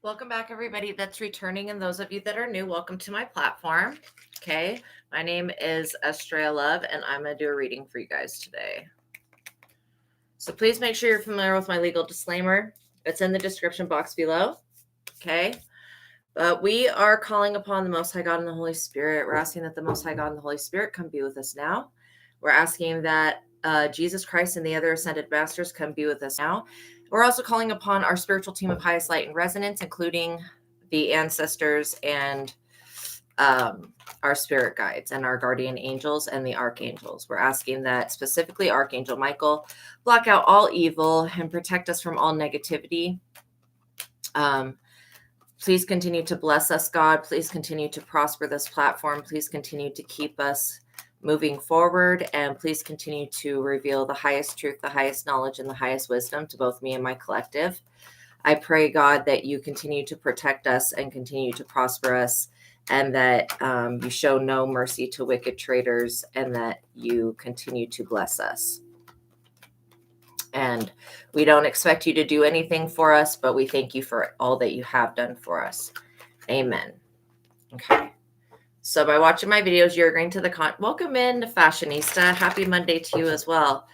Welcome back, everybody that's returning, and those of you that are new, welcome to my platform. Okay, my name is Astraea Love, and I'm going to do a reading for you guys today. So please make sure you're familiar with my legal disclaimer. It's in the description box below. Okay, but we are calling upon the Most High God and the Holy Spirit. We're asking that the Most High God and the Holy Spirit come be with us now. We're asking that Jesus Christ and the other ascended masters come be with us now. We're also calling upon our spiritual team of highest light and resonance, including the ancestors and our spirit guides and our guardian angels and the archangels. We're asking that specifically Archangel Michael block out all evil and protect us from all negativity. Please continue to bless us, God. Please continue to prosper this platform. Please continue to keep us moving forward, and please continue to reveal the highest truth, the highest knowledge, and the highest wisdom to both me and my collective. I pray, God, that you continue to protect us and continue to prosper us, and that you show no mercy to wicked traitors, and that you continue to bless us. And we don't expect you to do anything for us, but we thank you for all that you have done for us. Amen. Okay. So by watching my videos, you're agreeing to the welcome in, Fashionista. Happy Monday to you as well.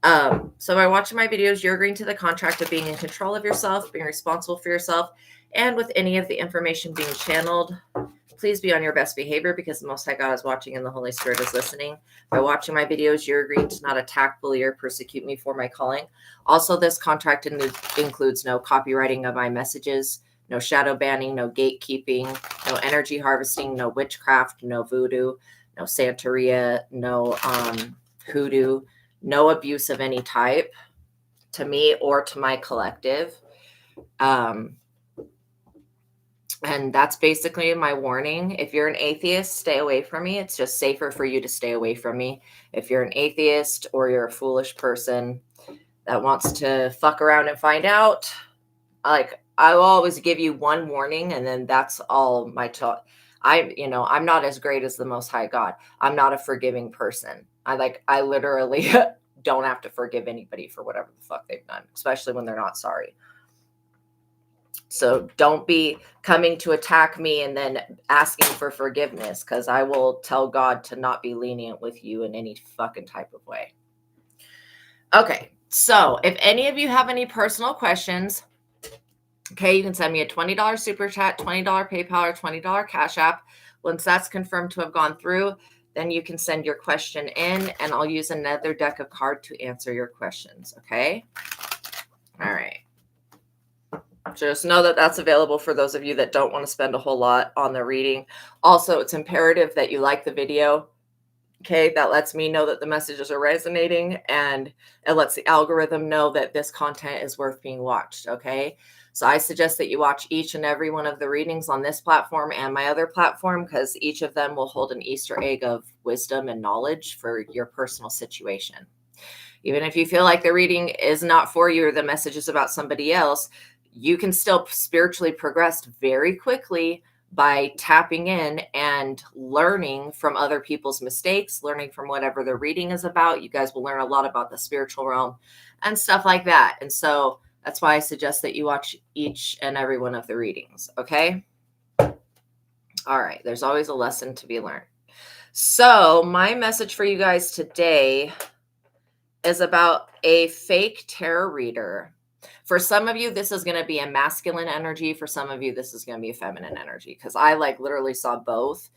So by watching my videos, you're agreeing to the contract of being in control of yourself, being responsible for yourself, and with any of the information being channeled, please be on your best behavior because the Most High God is watching and the Holy Spirit is listening. By watching my videos, you're agreeing to not attack, bully, or persecute me for my calling. Also, this contract includes no copywriting of my messages, no shadow banning, no gatekeeping, no energy harvesting, no witchcraft, no voodoo, no Santeria, no hoodoo, no abuse of any type to me or to my collective. And that's basically my warning. If you're an atheist, stay away from me. It's just safer for you to stay away from me. If you're an atheist or you're a foolish person that wants to fuck around and find out, like, I will always give you one warning, and then that's all my talk. I'm not as great as the Most High God. I'm not a forgiving person. I literally don't have to forgive anybody for whatever the fuck they've done, especially when they're not sorry. So don't be coming to attack me and then asking for forgiveness, because I will tell God to not be lenient with you in any fucking type of way. Okay, so if any of you have any personal questions, okay, you can send me a $20 super chat, $20 PayPal, or $20 Cash App. Once that's confirmed to have gone through, then you can send your question in, and I'll use another deck of cards to answer your questions, okay? All right. Just know that that's available for those of you that don't want to spend a whole lot on the reading. Also, it's imperative that you like the video. Okay, that lets me know that the messages are resonating, and it lets the algorithm know that this content is worth being watched. Okay, so I suggest that you watch each and every one of the readings on this platform and my other platform, because each of them will hold an Easter egg of wisdom and knowledge for your personal situation. Even if you feel like the reading is not for you or the message is about somebody else, you can still spiritually progress very quickly by tapping in and learning from other people's mistakes, learning from whatever the reading is about. You guys will learn a lot about the spiritual realm and stuff like that. And so that's why I suggest that you watch each and every one of the readings. Okay. All right. There's always a lesson to be learned. So my message for you guys today is about a fake tarot reader. For some of you, this is going to be a masculine energy. For some of you, this is going to be a feminine energy, because I literally saw both.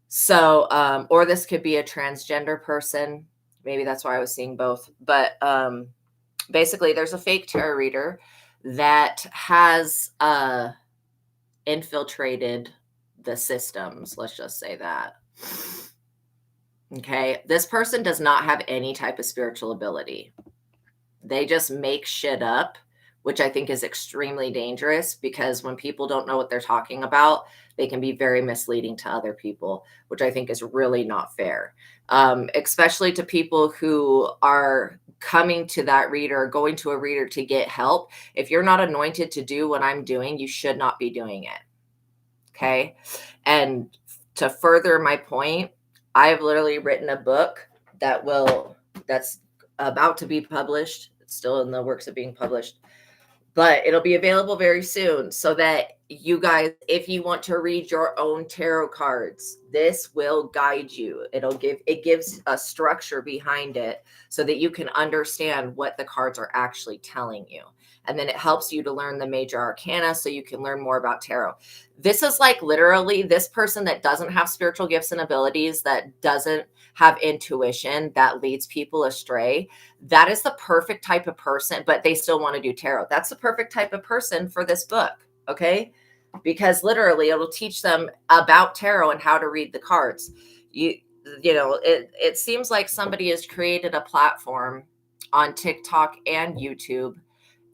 So, or this could be a transgender person. Maybe that's why I was seeing both. But basically, there's a fake tarot reader that has infiltrated the systems. Let's just say that. Okay, this person does not have any type of spiritual ability. They just make shit up, which I think is extremely dangerous, because when people don't know what they're talking about, they can be very misleading to other people, which I think is really not fair, especially to people who are coming to that reader, going to a reader to get help. If you're not anointed to do what I'm doing, you should not be doing it. Okay. And to further my point, I've literally written a book that's about to be published. It's still in the works of being published, but it'll be available very soon so that you guys, if you want to read your own tarot cards, this will guide you. It gives a structure behind it so that you can understand what the cards are actually telling you. And then it helps you to learn the major arcana so you can learn more about tarot. This is like literally this person that doesn't have spiritual gifts and abilities, that doesn't have intuition, that leads people astray. That is the perfect type of person, but they still want to do tarot. That's the perfect type of person for this book. Okay. Because literally it'll teach them about tarot and how to read the cards. It seems like somebody has created a platform on TikTok and YouTube,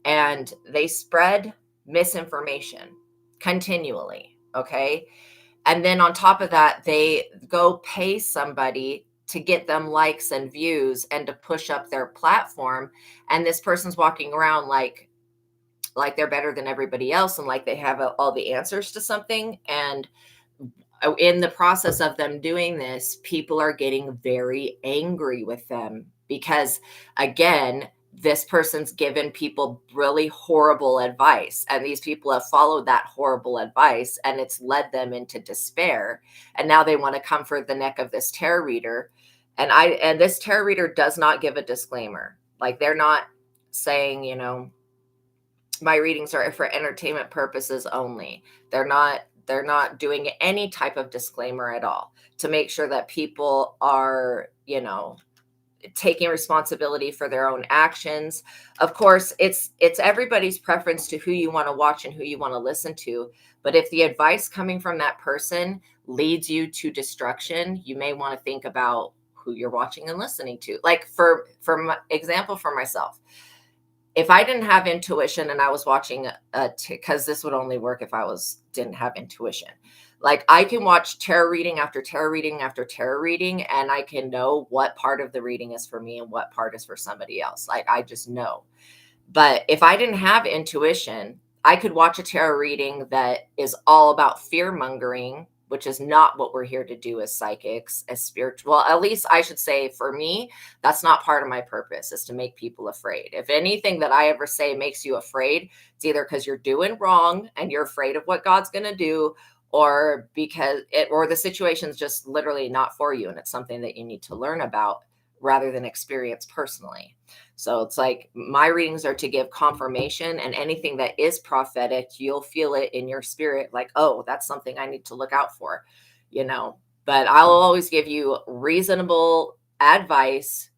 and they spread misinformation continually. Okay. And then on top of that, they go pay somebody to get them likes and views and to push up their platform. And this person's walking around like they're better than everybody else, and like they have all the answers to something. And in the process of them doing this, people are getting very angry with them because, again, this person's given people really horrible advice, and these people have followed that horrible advice, and it's led them into despair. And now they want to comfort the neck of this tarot reader. And this tarot reader does not give a disclaimer. Like, they're not saying, my readings are for entertainment purposes only. They're not doing any type of disclaimer at all to make sure that people are, taking responsibility for their own actions. Of course, it's everybody's preference to who you want to watch and who you want to listen to. But if the advice coming from that person leads you to destruction, you may want to think about who you're watching and listening to. Like, for example, for myself, if I didn't have intuition and I was watching because this would only work if I didn't have intuition. Like, I can watch tarot reading after tarot reading after tarot reading, and I can know what part of the reading is for me and what part is for somebody else. Like, I just know. But if I didn't have intuition, I could watch a tarot reading that is all about fear mongering, which is not what we're here to do as psychics, as spiritual. Well, at least I should say, for me, that's not part of my purpose, is to make people afraid. If anything that I ever say makes you afraid, it's either because you're doing wrong and you're afraid of what God's going to do, or or the situation's just literally not for you. And it's something that you need to learn about rather than experience personally. So it's like, my readings are to give confirmation, and anything that is prophetic, you'll feel it in your spirit. Like, oh, that's something I need to look out for, but I'll always give you reasonable advice,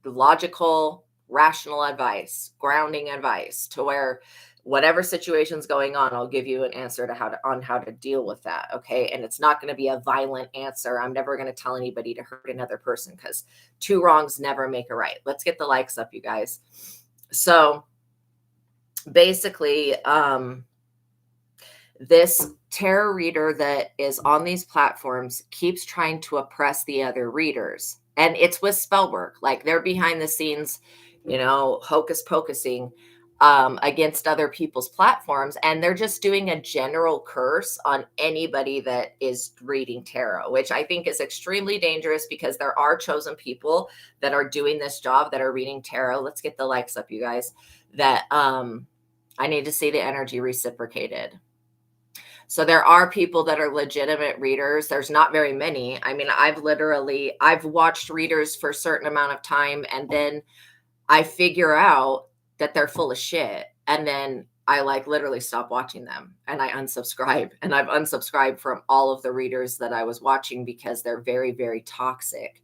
logical, rational advice, grounding advice, to where whatever situation's going on, I'll give you an answer on how to deal with that. Okay. And it's not going to be a violent answer. I'm never going to tell anybody to hurt another person, because two wrongs never make a right. Let's get the likes up, you guys. So basically, this tarot reader that is on these platforms keeps trying to oppress the other readers. And it's with spell work. Like, they're behind the scenes, hocus pocusing against other people's platforms. And they're just doing a general curse on anybody that is reading tarot, which I think is extremely dangerous, because there are chosen people that are doing this job, that are reading tarot. Let's get the likes up, you guys. That I need to see the energy reciprocated. So there are people that are legitimate readers. There's not very many. I mean, I've watched readers for a certain amount of time, and then I figure out that they're full of shit. And then I literally stop watching them, and I unsubscribe. And I've unsubscribed from all of the readers that I was watching, because they're very, very toxic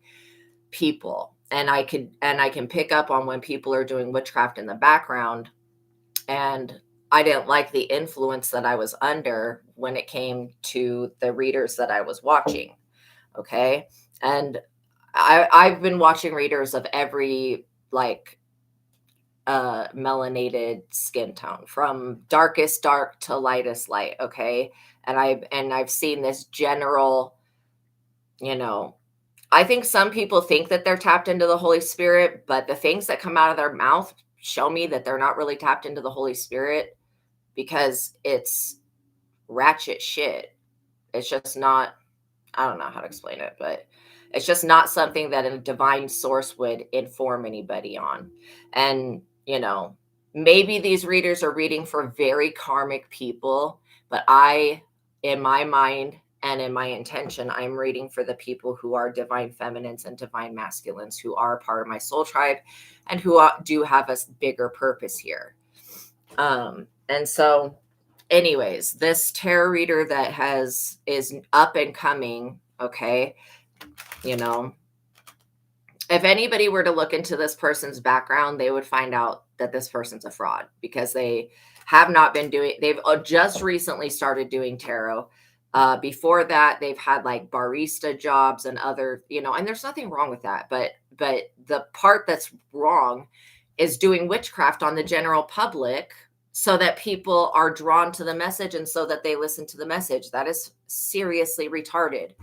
people. And I can pick up on when people are doing witchcraft in the background. And I didn't like the influence that I was under when it came to the readers that I was watching. Okay. And I've been watching readers of every melanated skin tone, from darkest dark to lightest light. Okay. And I've seen this general, I think some people think that they're tapped into the Holy Spirit, but the things that come out of their mouth show me that they're not really tapped into the Holy Spirit, because it's ratchet shit. It's just not, I don't know how to explain it, but it's just not something that a divine source would inform anybody on. And, maybe these readers are reading for very karmic people, but in my mind and in my intention, I'm reading for the people who are divine feminines and divine masculines, who are part of my soul tribe and who do have a bigger purpose here. And so anyways, this tarot reader that is up and coming, okay, you know, if anybody were to look into this person's background, they would find out that this person's a fraud, because they have not been doing, they've just recently started doing tarot. Before that, they've had like barista jobs and other, and there's nothing wrong with that. But the part that's wrong is doing witchcraft on the general public so that people are drawn to the message and so that they listen to the message. That is seriously retarded.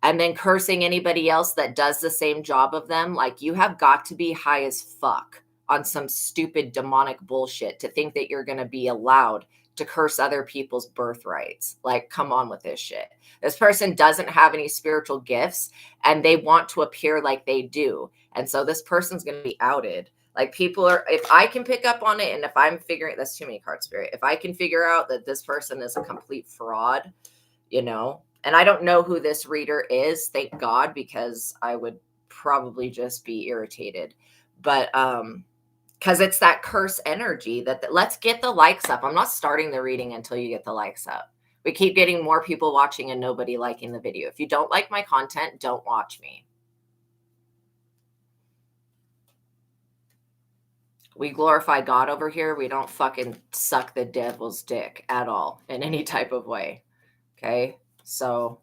And then cursing anybody else that does the same job of them. Like, you have got to be high as fuck on some stupid demonic bullshit to think that you're going to be allowed to curse other people's birthrights. Like, come on with this shit. This person doesn't have any spiritual gifts and they want to appear like they do. And so this person's going to be outed. Like, people are, if I can pick up on it, and if I'm figuring, that's too many cards, Spirit. If I can figure out that this person is a complete fraud, and I don't know who this reader is, thank God, because I would probably just be irritated. But because it's that curse energy that let's get the likes up. I'm not starting the reading until you get the likes up. We keep getting more people watching and nobody liking the video. If you don't like my content, don't watch me. We glorify God over here. We don't fucking suck the devil's dick at all in any type of way. Okay? So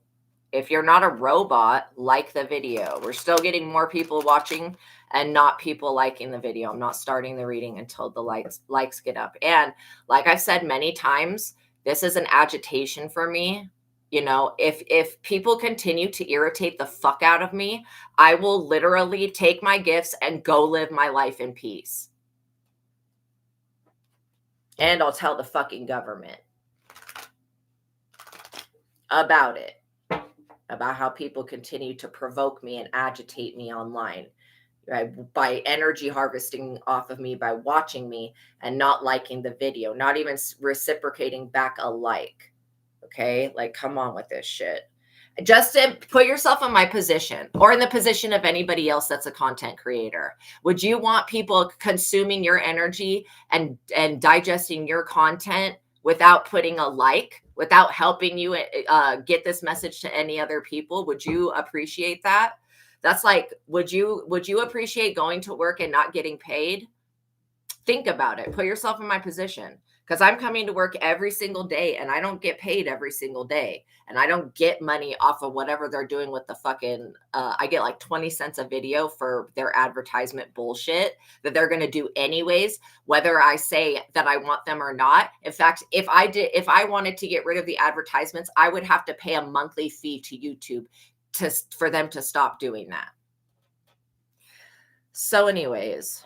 if you're not a robot, like the video. We're still getting more people watching and not people liking the video. I'm not starting the reading until the likes get up. And like I've said many times, this is an agitation for me. If people continue to irritate the fuck out of me, I will literally take my gifts and go live my life in peace. And I'll tell the fucking government about it. About how people continue to provoke me and agitate me online, right? By energy harvesting off of me, by watching me and not liking the video, not even reciprocating back a like. Okay, like, come on with this shit. Just to put yourself in my position, or in the position of anybody else that's a content creator. Would you want people consuming your energy and digesting your content without putting a like, without helping you get this message to any other people? Would you appreciate that? That's like, would you appreciate going to work and not getting paid? Think about it. Put yourself in my position, because I'm coming to work every single day and I don't get paid every single day. And I don't get money off of whatever they're doing with the fucking, I get like 20 cents a video for their advertisement bullshit that they're going to do anyways, whether I say that I want them or not. In fact, if I wanted to get rid of the advertisements, I would have to pay a monthly fee to YouTube for them to stop doing that. So anyways,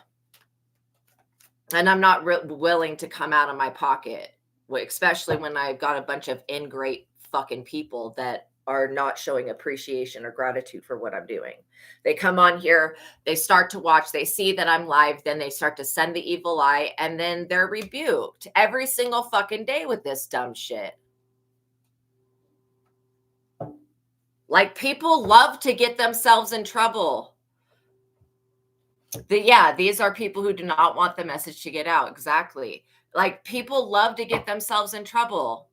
and I'm not willing to come out of my pocket, especially when I've got a bunch of ingrate fucking people that are not showing appreciation or gratitude for what I'm doing. They come on here, they start to watch, they see that I'm live, then they start to send the evil eye, and then they're rebuked every single fucking day with this dumb shit. Like, people love to get themselves in trouble. These are people who do not want the message to get out. Exactly. Like, people love to get themselves in trouble.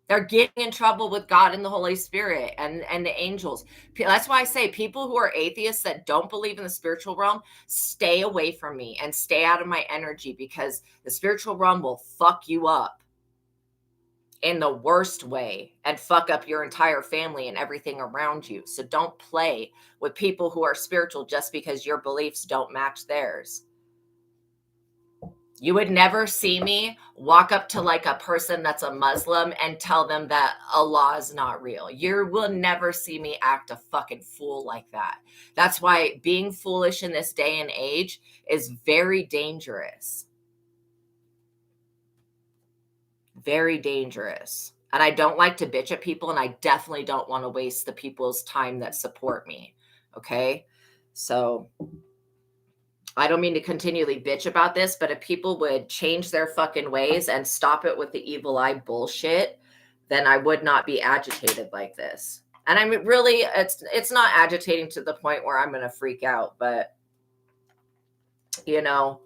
They're getting in trouble with God and the Holy Spirit and the angels. That's why I say people who are atheists that don't believe in the spiritual realm, stay away from me and stay out of my energy, because the spiritual realm will fuck you up in the worst way and fuck up your entire family and everything around you. So don't play with people who are spiritual just because your beliefs don't match theirs. You would never see me walk up to like a person that's a Muslim and tell them that Allah is not real. You will never see me act a fucking fool like that. That's why being foolish in this day and age is very dangerous. Very dangerous. And I don't like to bitch at people, and I definitely don't want to waste the people's time that support me. Okay? So I don't mean to continually bitch about this, but if people would change their fucking ways and stop it with the evil eye bullshit, then I would not be agitated like this. And I mean, really, it's not agitating to the point where I'm going to freak out, but you know,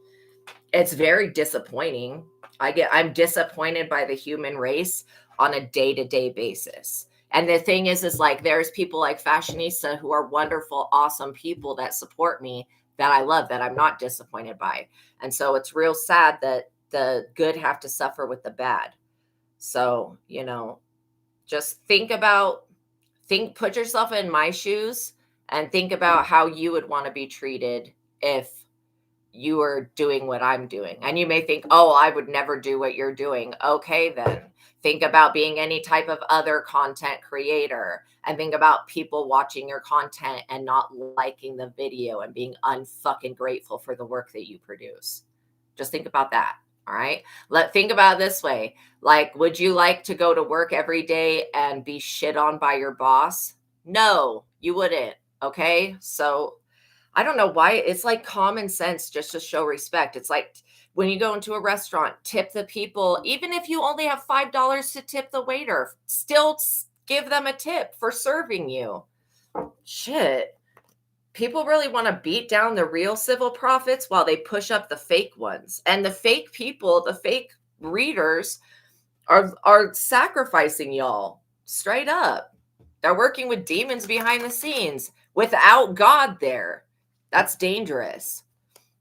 it's very disappointing. I'm disappointed by the human race on a day-to-day basis. And the thing is like there's people like Fashionista who are wonderful, awesome people that support me, that I love, that I'm not disappointed by. And so it's real sad that the good have to suffer with the bad. So, just put yourself in my shoes and think about how you would want to be treated if you are doing what I'm doing. And you may think, oh, I would never do what you're doing. Okay, then think about being any type of other content creator, and think about people watching your content and not liking the video and being unfucking grateful for the work that you produce. Just think about that. All right. Think about it this way. Like, would you like to go to work every day and be shit on by your boss? No, you wouldn't. Okay. So I don't know why it's like common sense just to show respect. It's like when you go into a restaurant, tip the people, even if you only have $5 to tip the waiter, still give them a tip for serving you. Shit. People really want to beat down the real civil prophets while they push up the fake ones. And the fake people, the fake readers are sacrificing y'all straight up. They're working with demons behind the scenes without God there. That's dangerous.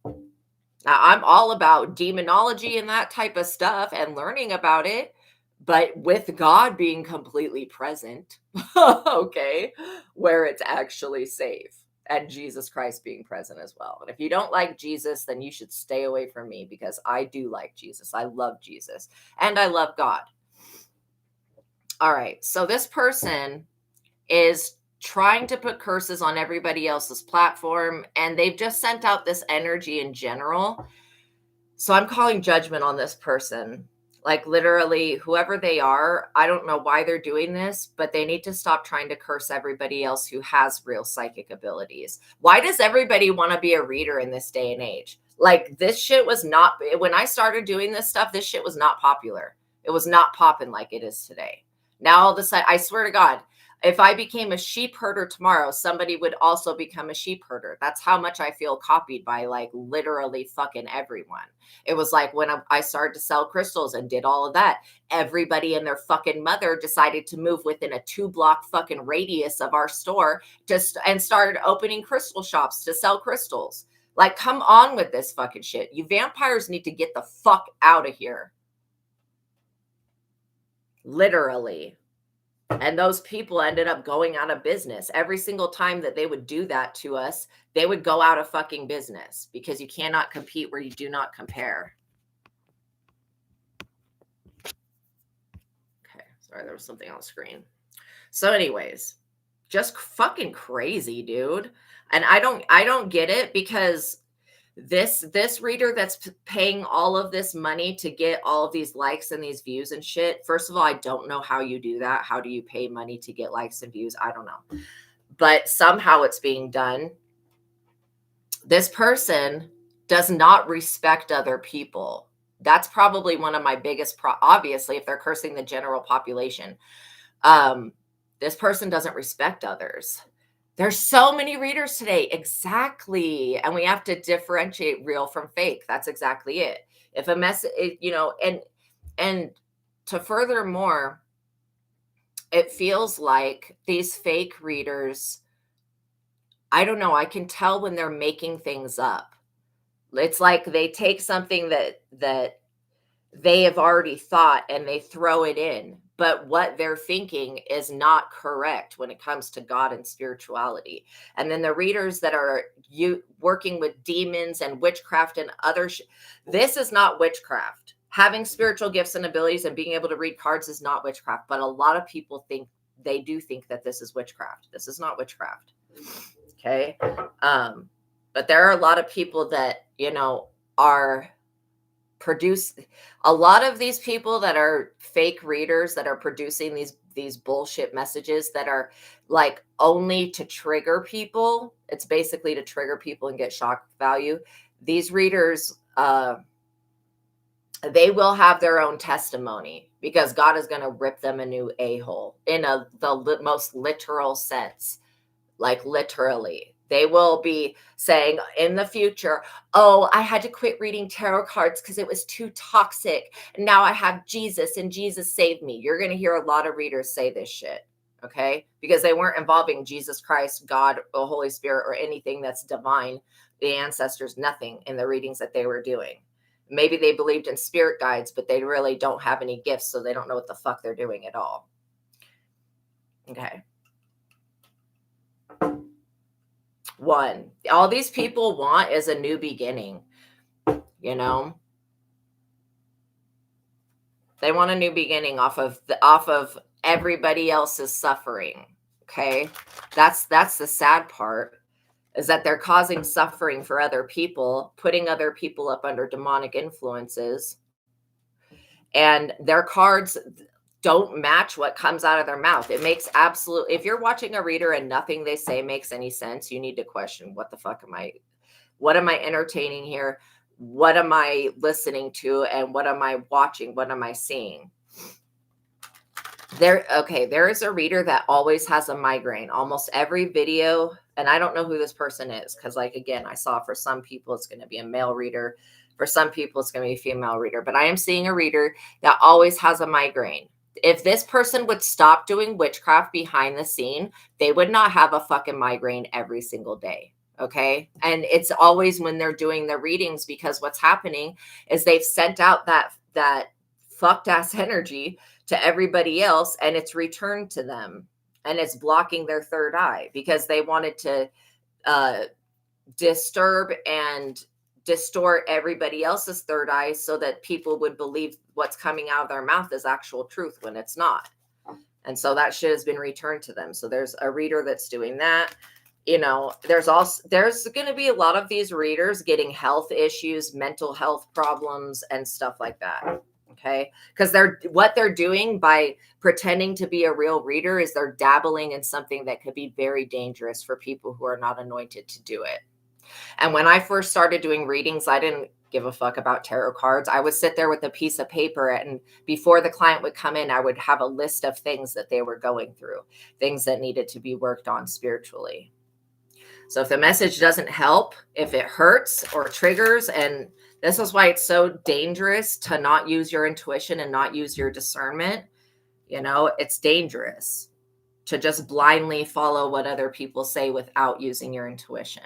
Now, I'm all about demonology and that type of stuff and learning about it, but with God being completely present, okay, where it's actually safe, and Jesus Christ being present as well. And if you don't like Jesus, then you should stay away from me, because I do like Jesus. I love Jesus and I love God. All right. So this person is trying to put curses on everybody else's platform, and they've just sent out this energy in general. So I'm calling judgment on this person. Like, literally, whoever they are, I don't know why they're doing this, but they need to stop trying to curse everybody else who has real psychic abilities. Why does everybody want to be a reader in this day and age? Like, this shit was not, when I started doing this stuff, this shit was not popular. It was not popping like it is today. Now, all of a sudden, I swear to God, if I became a sheep herder tomorrow, somebody would also become a sheep herder. That's how much I feel copied by, like, literally fucking everyone. It was like when I started to sell crystals and did all of that, everybody and their fucking mother decided to move within a 2-block fucking radius of our store and started opening crystal shops to sell crystals. Like, come on with this fucking shit. You vampires need to get the fuck out of here. Literally. And those people ended up going out of business. Every single time that they would do that to us, they would go out of fucking business, because you cannot compete where you do not compare. Okay, sorry, there was something on the screen. So anyways, just fucking crazy, dude. And I don't get it, because this reader that's paying all of this money to get all of these likes and these views and shit. First of all, I don't know how you do that. How do you pay money to get likes and views? I don't know. But somehow it's being done. This person does not respect other people. That's probably one of my biggest obviously, if they're cursing the general population. This person doesn't respect others. There's so many readers today. Exactly. And we have to differentiate real from fake. That's exactly it. If a message, and to furthermore, it feels like these fake readers, I don't know, I can tell when they're making things up. It's like they take something that they have already thought and they throw it in, but what they're thinking is not correct when it comes to God and spirituality. And then the readers that are working with demons and witchcraft and this is not witchcraft. Having spiritual gifts and abilities and being able to read cards is not witchcraft, but a lot of people think that this is witchcraft. This is not witchcraft. Okay. But there are a lot of people that, are a lot of these people that are fake readers that are producing these bullshit messages that are like only to trigger people. It's basically to trigger people and get shock value. these readers, they will have their own testimony because God is going to rip them a new a-hole in the most literal sense. Like literally, they will be saying in the future, oh, I had to quit reading tarot cards because it was too toxic. And now I have Jesus and Jesus saved me. You're going to hear a lot of readers say this shit. Okay. Because they weren't involving Jesus Christ, God, the Holy Spirit, or anything that's divine, the ancestors, nothing in the readings that they were doing. Maybe they believed in spirit guides, but they really don't have any gifts. So they don't know what the fuck they're doing at all. Okay. One, all these people want is a new beginning. You know, they want a new beginning off of everybody else's suffering. Okay, that's the sad part, is that they're causing suffering for other people, putting other people up under demonic influences, and their cards don't match what comes out of their mouth. It makes if you're watching a reader and nothing they say makes any sense, you need to question, what the fuck what am I entertaining here? What am I listening to? And what am I watching? What am I seeing? There is a reader that always has a migraine. Almost every video, and I don't know who this person is, because like, again, I saw for some people it's going to be a male reader. For some people it's going to be a female reader. But I am seeing a reader that always has a migraine. If this person would stop doing witchcraft behind the scene, they would not have a fucking migraine every single day. Okay. And it's always when they're doing the readings, because what's happening is they've sent out that fucked ass energy to everybody else, and it's returned to them, and it's blocking their third eye because they wanted to disturb and distort everybody else's third eye so that people would believe what's coming out of their mouth is actual truth when it's not. And so that shit has been returned to them. So there's a reader that's doing that. You know, there's going to be a lot of these readers getting health issues, mental health problems, and stuff like that. Okay. Because what they're doing by pretending to be a real reader is they're dabbling in something that could be very dangerous for people who are not anointed to do it. And when I first started doing readings, I didn't give a fuck about tarot cards. I would sit there with a piece of paper, and before the client would come in, I would have a list of things that they were going through, things that needed to be worked on spiritually. So if the message doesn't help, if it hurts or triggers, and this is why it's so dangerous to not use your intuition and not use your discernment, you know, it's dangerous to just blindly follow what other people say without using your intuition.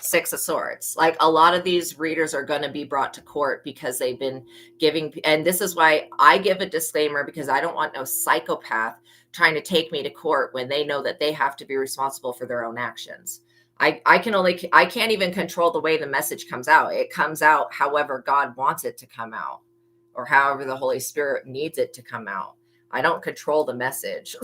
Six of Swords. Like, a lot of these readers are going to be brought to court because they've been giving, and this is why I give a disclaimer, because I don't want no psychopath trying to take me to court when they know that they have to be responsible for their own actions. I can't even control the way the message comes out. It comes out however God wants it to come out, or however the Holy Spirit needs it to come out. I don't control the message.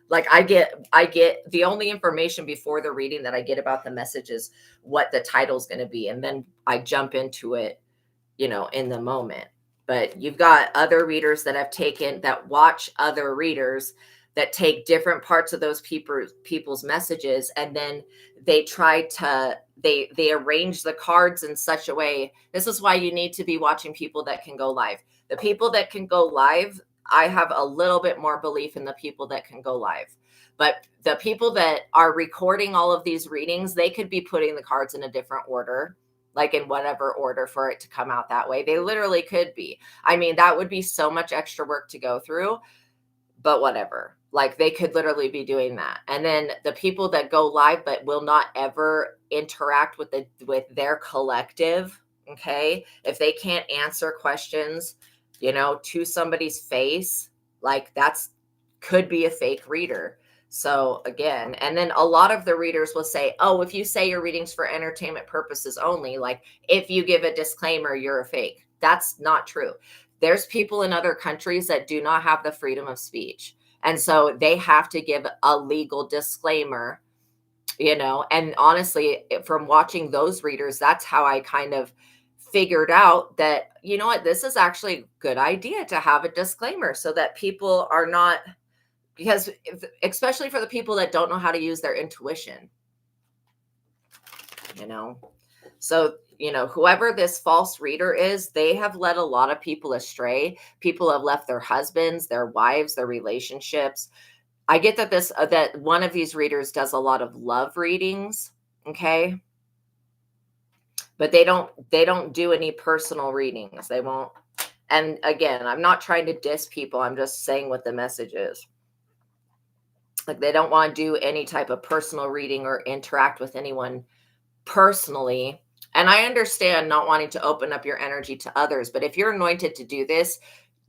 Like, I get the only information before the reading that I get about the message is what the title's going to be. And then I jump into it, you know, in the moment. But you've got other readers that watch other readers that take different parts of those people's messages. And then they they arrange the cards in such a way. This is why you need to be watching people that can go live. The people that can go live, I have a little bit more belief in the people that can go live. But the people that are recording all of these readings, they could be putting the cards in a different order, like in whatever order for it to come out that way. They literally could be. I mean, that would be so much extra work to go through, but whatever. Like, they could literally be doing that. And then the people that go live but will not ever interact with their collective, okay? If they can't answer questions, you know, to somebody's face, like, could be a fake reader. So again, and then a lot of the readers will say, oh, if you say your readings for entertainment purposes only, like, if you give a disclaimer, you're a fake. That's not true. There's people in other countries that do not have the freedom of speech. And so they have to give a legal disclaimer, you know, and honestly, from watching those readers, that's how I kind of figured out that, you know what, this is actually a good idea to have a disclaimer so that people are not, because especially for the people that don't know how to use their intuition, you know. So, whoever this false reader is, they have led a lot of people astray. People have left their husbands, their wives, their relationships. I get that that one of these readers does a lot of love readings, okay? But they don't do any personal readings. They won't. And again, I'm not trying to diss people. I'm just saying what the message is. Like, they don't want to do any type of personal reading or interact with anyone personally. And I understand not wanting to open up your energy to others, but if you're anointed to do this,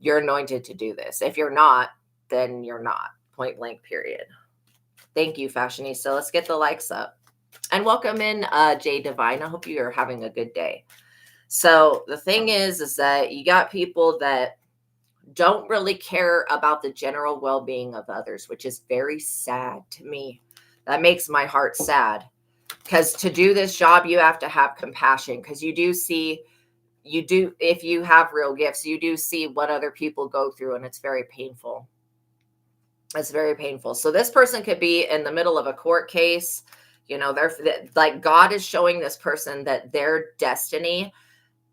you're anointed to do this. If you're not, then you're not. Point blank, period. Thank you, Fashionista. Let's get the likes up. And welcome in, Jay Divine. I hope you are having a good day. So the thing is that you got people that don't really care about the general well-being of others, which is very sad to me. That makes my heart sad. Because to do this job, you have to have compassion, because if you have real gifts, you do see what other people go through, and it's very painful. It's very painful. So this person could be in the middle of a court case. They're like, God is showing this person that their destiny,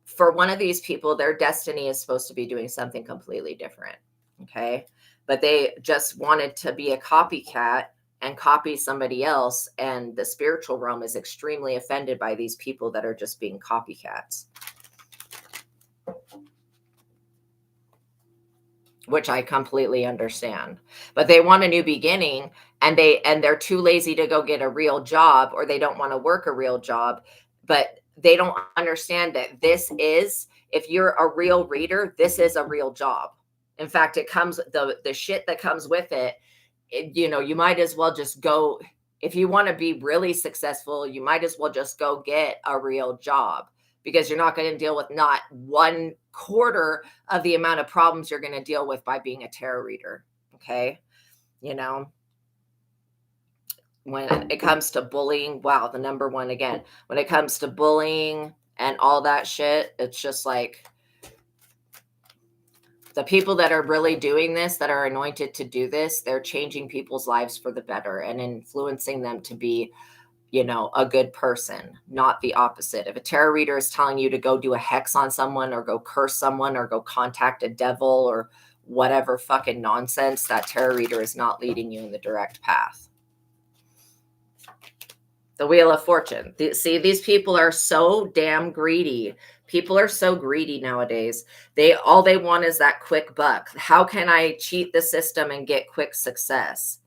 for one of these people, their destiny is supposed to be doing something completely different. Okay. But they just wanted to be a copycat and copy somebody else. And the spiritual realm is extremely offended by these people that are just being copycats, which I completely understand. But they want a new beginning, and they're too lazy to go get a real job, or they don't want to work a real job. But they don't understand that if you're a real reader, this is a real job. In fact, it comes, the shit that comes with it, you might as well just go. If you want to be really successful, you might as well just go get a real job, because you're not going to deal with not 1/4 of the amount of problems you're going to deal with by being a tarot reader. Okay. When it comes to bullying, wow, the number one again, when it comes to bullying and all that shit, it's just like, the people that are really doing this, that are anointed to do this, they're changing people's lives for the better and influencing them to be, a good person, not the opposite. If a tarot reader is telling you to go do a hex on someone, or go curse someone, or go contact a devil, or whatever fucking nonsense, that tarot reader is not leading you in the direct path. The Wheel of Fortune. See, these people are so damn greedy. People are so greedy nowadays. All they want is that quick buck. How can I cheat the system and get quick success?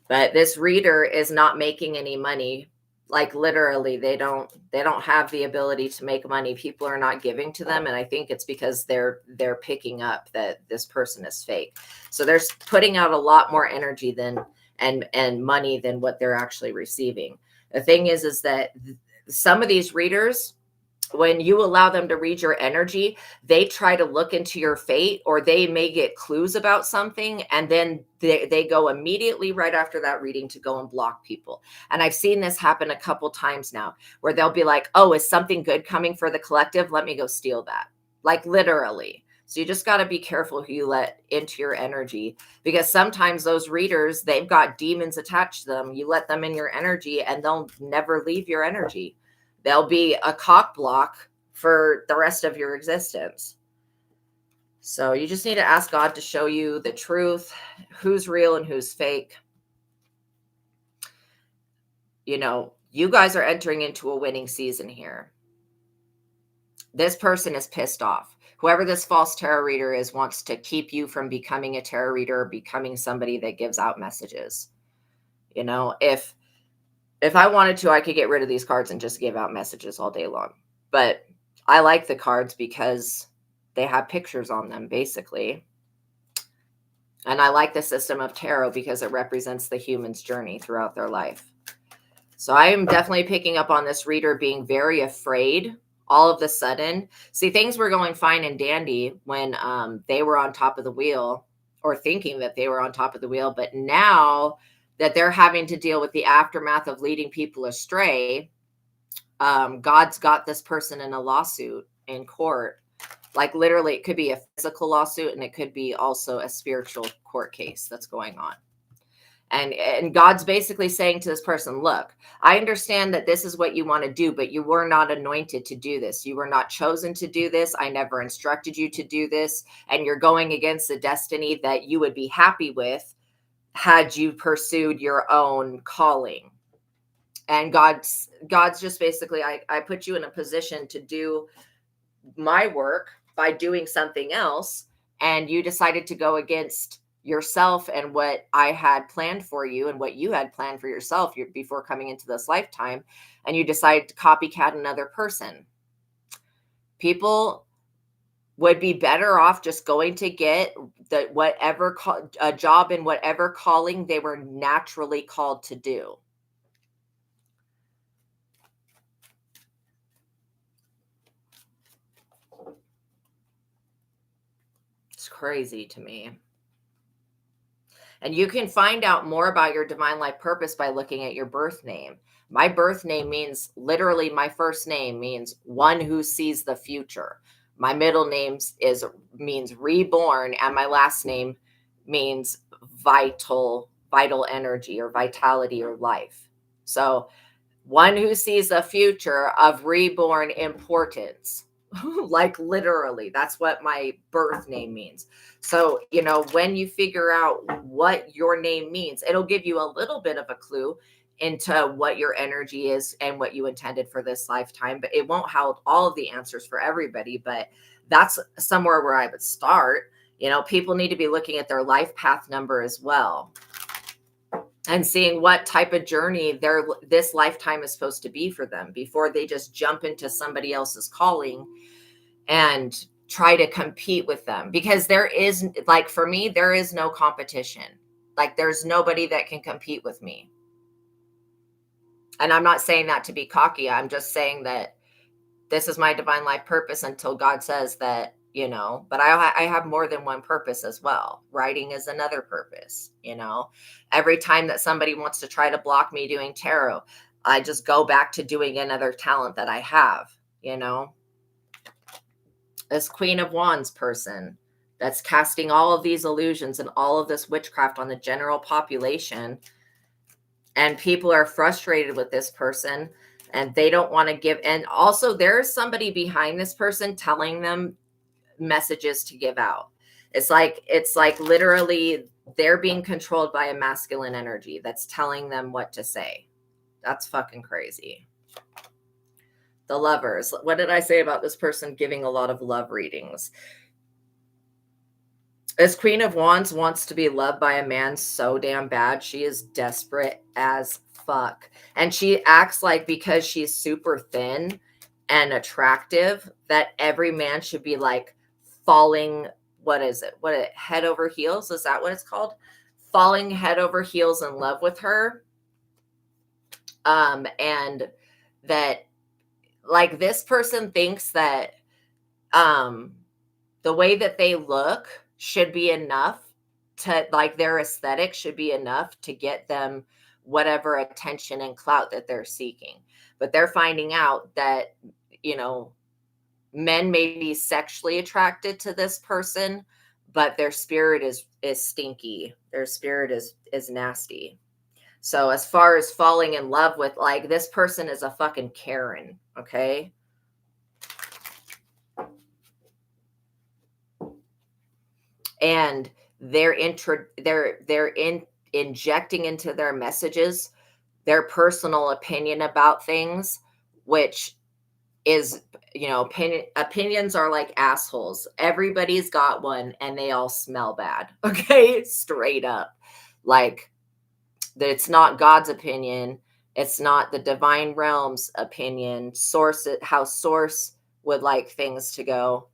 But this reader is not making any money. Like, literally, they don't have the ability to make money. People are not giving to them, and I think it's because they're picking up that this person is fake. So they're putting out a lot more energy and money than what they're actually receiving. The thing is that some of these readers, when you allow them to read your energy, they try to look into your fate, or they may get clues about something, and then they go immediately right after that reading to go and block people. And I've seen this happen a couple times now, where they'll be like, oh, is something good coming for the collective? Let me go steal that. Like, literally. So you just got to be careful who you let into your energy, because sometimes those readers, they've got demons attached to them. You let them in your energy and they'll never leave your energy. They'll be a cock block for the rest of your existence. So you just need to ask God to show you the truth, who's real and who's fake. You guys are entering into a winning season here. This person is pissed off. Whoever this false tarot reader is wants to keep you from becoming a tarot reader, or becoming somebody that gives out messages. If I wanted to, I could get rid of these cards and just give out messages all day long. But I like the cards because they have pictures on them, basically. And I like the system of tarot because it represents the human's journey throughout their life. So I am definitely picking up on this reader being very afraid all of a sudden. See, things were going fine and dandy when they were on top of the wheel, or thinking that they were on top of the wheel. But now that they're having to deal with the aftermath of leading people astray, God's got this person in a lawsuit in court. Like, literally, it could be a physical lawsuit, and it could be also a spiritual court case that's going on. And God's basically saying to this person, look, I understand that this is what you want to do, but you were not anointed to do this. You were not chosen to do this. I never instructed you to do this. And you're going against the destiny that you would be happy with had you pursued your own calling. And God's just basically, I put you in a position to do my work by doing something else, and you decided to go against yourself and what I had planned for you and what you had planned for yourself before coming into this lifetime, and you decided to copycat another person. People would be better off just going to get a job in whatever calling they were naturally called to do. It's crazy to me. And you can find out more about your divine life purpose by looking at your birth name. My birth name means, literally, my first name means one who sees the future. My middle name means reborn, and my last name means vital energy or vitality or life. So one who sees the future of reborn importance. Like literally, that's what my birth name means. So, when you figure out what your name means, it'll give you a little bit of a clue into what your energy is and what you intended for this lifetime, but it won't have all of the answers for everybody. But that's somewhere where I would start. People need to be looking at their life path number as well, and seeing what type of journey this lifetime is supposed to be for them before they just jump into somebody else's calling and try to compete with them. Because for me, there is no competition. Like, there's nobody that can compete with me. And I'm not saying that to be cocky. I'm just saying that this is my divine life purpose until God says that, but I have more than one purpose as well. Writing is another purpose. Every time that somebody wants to try to block me doing tarot, I just go back to doing another talent that I have. This Queen of Wands person that's casting all of these illusions and all of this witchcraft on the general population, and people are frustrated with this person and they don't want to give. And also, there's somebody behind this person telling them messages to give out. It's like literally they're being controlled by a masculine energy that's telling them what to say. That's fucking crazy. The Lovers. What did I say about this person giving a lot of love readings? This Queen of Wands wants to be loved by a man so damn bad. She is desperate as fuck. And she acts like, because she's super thin and attractive, that every man should be like falling, head over heels? Is that what it's called? Falling head over heels in love with her. And that, like, this person thinks that the way that they look should be enough to, like, their aesthetic should be enough to get them whatever attention and clout that they're seeking. But they're finding out that, men may be sexually attracted to this person, but their spirit is stinky. Their spirit is nasty. So as far as falling in love with, like, this person is a fucking Karen, okay? And they're injecting into their messages their personal opinion about things, which is, opinions are like assholes. Everybody's got one and they all smell bad. Okay. Straight up. Like, it's not God's opinion. It's not the divine realm's opinion. How source would like things to go.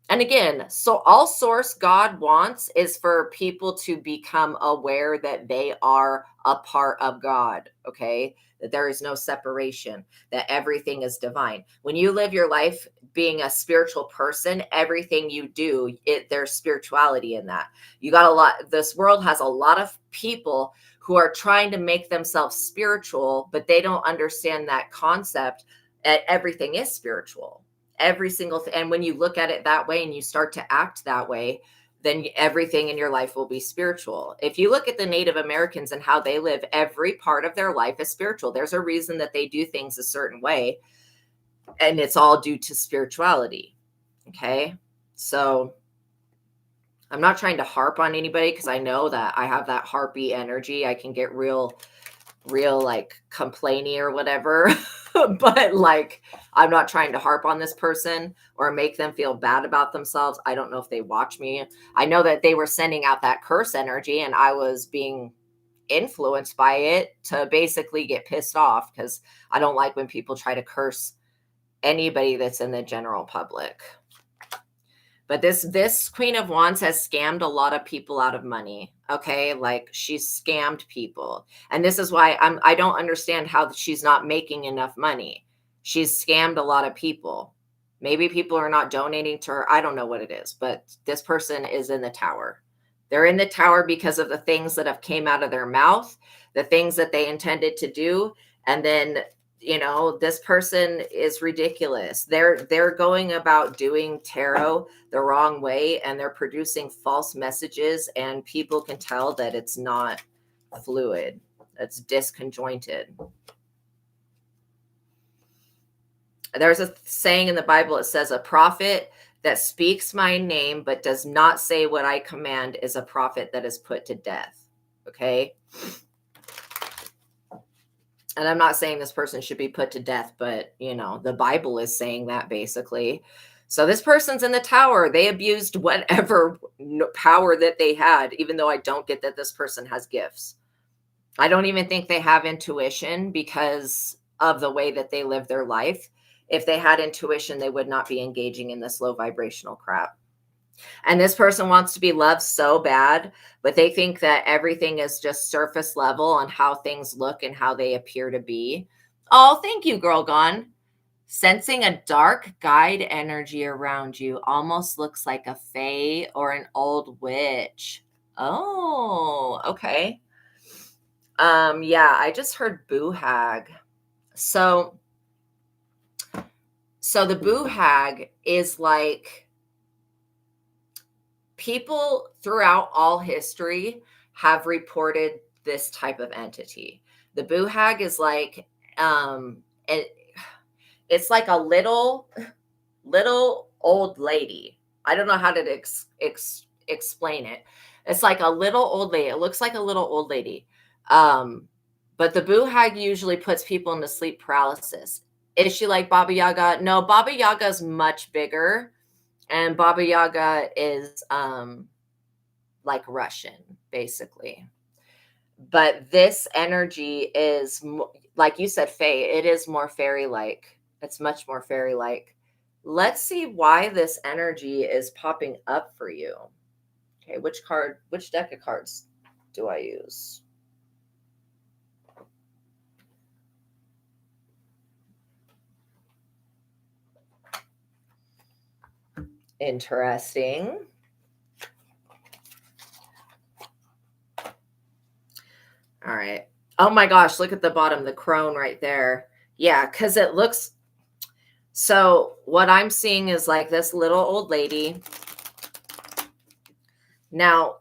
And again, so all source God wants is for people to become aware that they are a part of God, okay? That there is no separation, that everything is divine. When you live your life being a spiritual person, everything you do, there's spirituality in that. This world has a lot of people who are trying to make themselves spiritual, but they don't understand that concept that everything is spiritual. Every single thing. And when you look at it that way and you start to act that way, then everything in your life will be spiritual. If you look at the Native Americans and how they live, every part of their life is spiritual. There's a reason that they do things a certain way, and it's all due to spirituality. Okay. So I'm not trying to harp on anybody, because I know that I have that harpy energy. I can get real like complainy or whatever. But like, I'm not trying to harp on this person or make them feel bad about themselves. I don't know if they watch me. I know that they were sending out that curse energy, and I was being influenced by it to basically get pissed off, because I don't like when people try to curse anybody that's in the general public. But this Queen of Wands has scammed a lot of people out of money. Okay, like, she's scammed people, and this is why I don't understand how she's not making enough money. She's scammed a lot of people. Maybe people are not donating to her. I don't know what it is, but this person is in the tower. They're in the tower because of the things that have came out of their mouth, the things that they intended to do, and then, you know, this person is ridiculous. They're going about doing tarot the wrong way, and they're producing false messages, and people can tell that it's not fluid. It's disconjointed. There's a saying in the Bible. It says, a prophet that speaks my name but does not say what I command is a prophet that is put to death. Okay. And I'm not saying this person should be put to death, but, you know, the Bible is saying that basically. So this person's in the tower. They abused whatever power that they had, even though I don't get that this person has gifts. I don't even think they have intuition because of the way that they live their life. If they had intuition, they would not be engaging in this low vibrational crap. And this person wants to be loved so bad, but they think that everything is just surface level on how things look and how they appear to be. Oh, thank you, Girl Gone. Sensing a dark guide energy around you, almost looks like a fae or an old witch. Oh, okay. Yeah, I just heard boo hag. So the boo hag is like, people throughout all history have reported this type of entity. The boo hag is like, it's like a little old lady. I don't know how to explain it. It's like a little old lady. It looks like a little old lady. But the boo hag usually puts people into sleep paralysis. Is she like Baba Yaga? No, Baba Yaga is much bigger. And Baba Yaga is like Russian, basically. But this energy is, like you said, fae. It is more fairy-like. It's much more fairy-like. Let's see why this energy is popping up for you. Okay, which deck of cards do I use? Interesting. All right. Oh my gosh, look at the bottom, the crone right there. Yeah, because it looks, so what I'm seeing is like this little old lady. Now,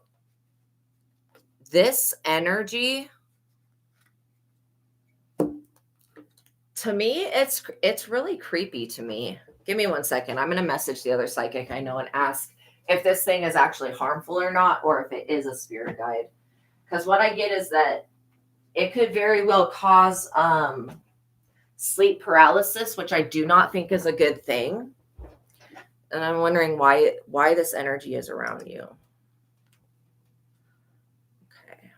this energy, to me, it's really creepy to me. Give me 1 second. I'm going to message the other psychic I know and ask if this thing is actually harmful or not, or if it is a spirit guide. Because what I get is that it could very well cause sleep paralysis, which I do not think is a good thing. And I'm wondering why this energy is around you. Okay.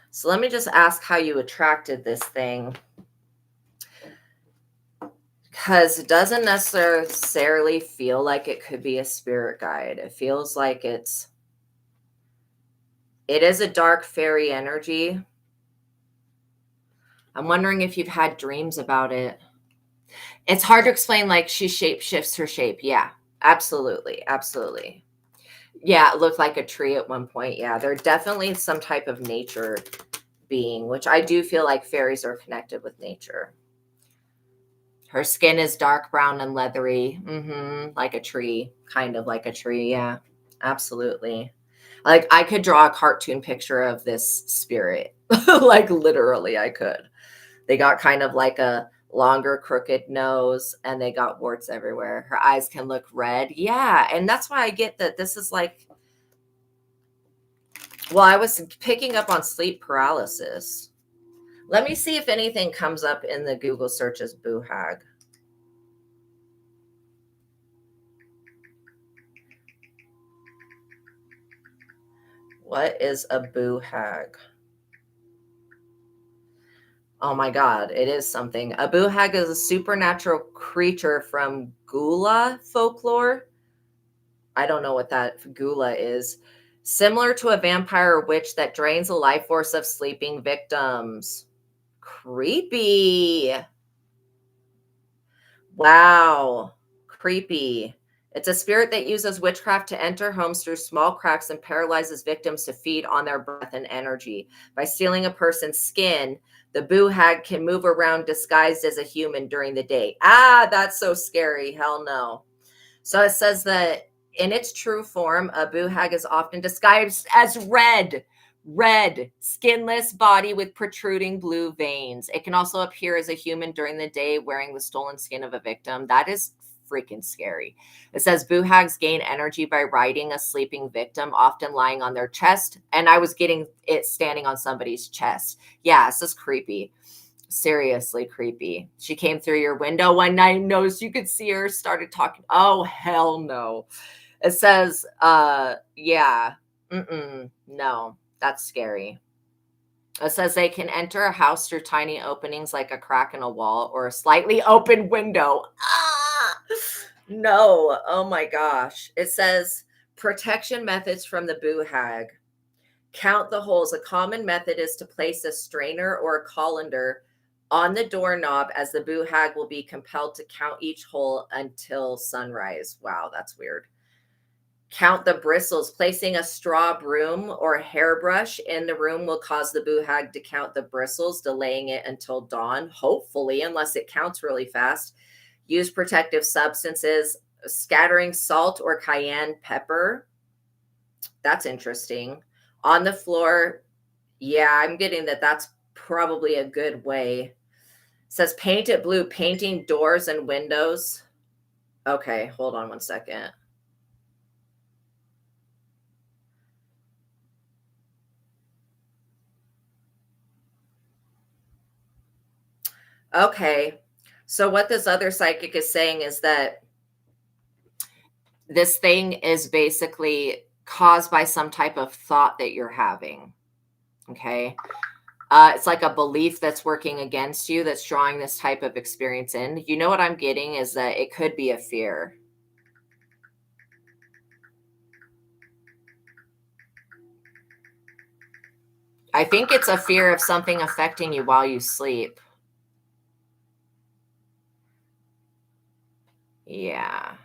So let me just ask how you attracted this thing. Because it doesn't necessarily feel like it could be a spirit guide. It feels like it is a dark fairy energy. I'm wondering if you've had dreams about it. It's hard to explain, like she shape shifts her shape. Yeah. Absolutely. Absolutely. Yeah, it looked like a tree at one point. Yeah, they're definitely some type of nature being, which I do feel like fairies are connected with nature. Her skin is dark brown and leathery, like a tree, kind of like a tree. Yeah, absolutely. Like I could draw a cartoon picture of this spirit. Like literally, I could. They got kind of like a longer, crooked nose, and they got warts everywhere. Her eyes can look red. Yeah, and that's why I get that this is like. Well, I was picking up on sleep paralysis. Let me see if anything comes up in the Google search as boo hag. What is a boo hag? Oh my God, it is something. A boo hag is a supernatural creature from Gula folklore. I don't know what that Gula is. Similar to a vampire or witch that drains the life force of sleeping victims. Creepy. Wow. Creepy. It's a spirit that uses witchcraft to enter homes through small cracks and paralyzes victims to feed on their breath and energy. By stealing a person's skin, the boo hag can move around disguised as a human during the day. Ah, that's so scary. Hell no. So it says that in its true form, a boo hag is often disguised as red, skinless body with protruding blue veins. It can also appear as a human during the day wearing the stolen skin of a victim. That is freaking scary. It says boo hags gain energy by riding a sleeping victim, often lying on their chest. And I was getting it standing on somebody's chest. Yeah, this is creepy. Seriously creepy. She came through your window one night, noticed you could see her, started talking. Oh, hell no. It says, yeah, no, that's scary. It says they can enter a house through tiny openings like a crack in a wall or a slightly open window. Ah, no. Oh my gosh. It says protection methods from the boo hag. Count the holes. A common method is to place a strainer or a colander on the doorknob, as the boo hag will be compelled to count each hole until sunrise. Wow, that's weird. Count the bristles. Placing a straw broom or hairbrush in the room will cause the boo hag to count the bristles, delaying it until dawn, hopefully, unless it counts really fast. Use protective substances, scattering salt or cayenne pepper. That's interesting. On the floor. Yeah, I'm getting that that's probably a good way. It says paint it blue, painting doors and windows. Okay, hold on one second. Okay. So what this other psychic is saying is that this thing is basically caused by some type of thought that you're having. Okay. It's like a belief that's working against you that's drawing this type of experience in. You know what I'm getting is that it could be a fear. I think it's a fear of something affecting you while you sleep. Yeah.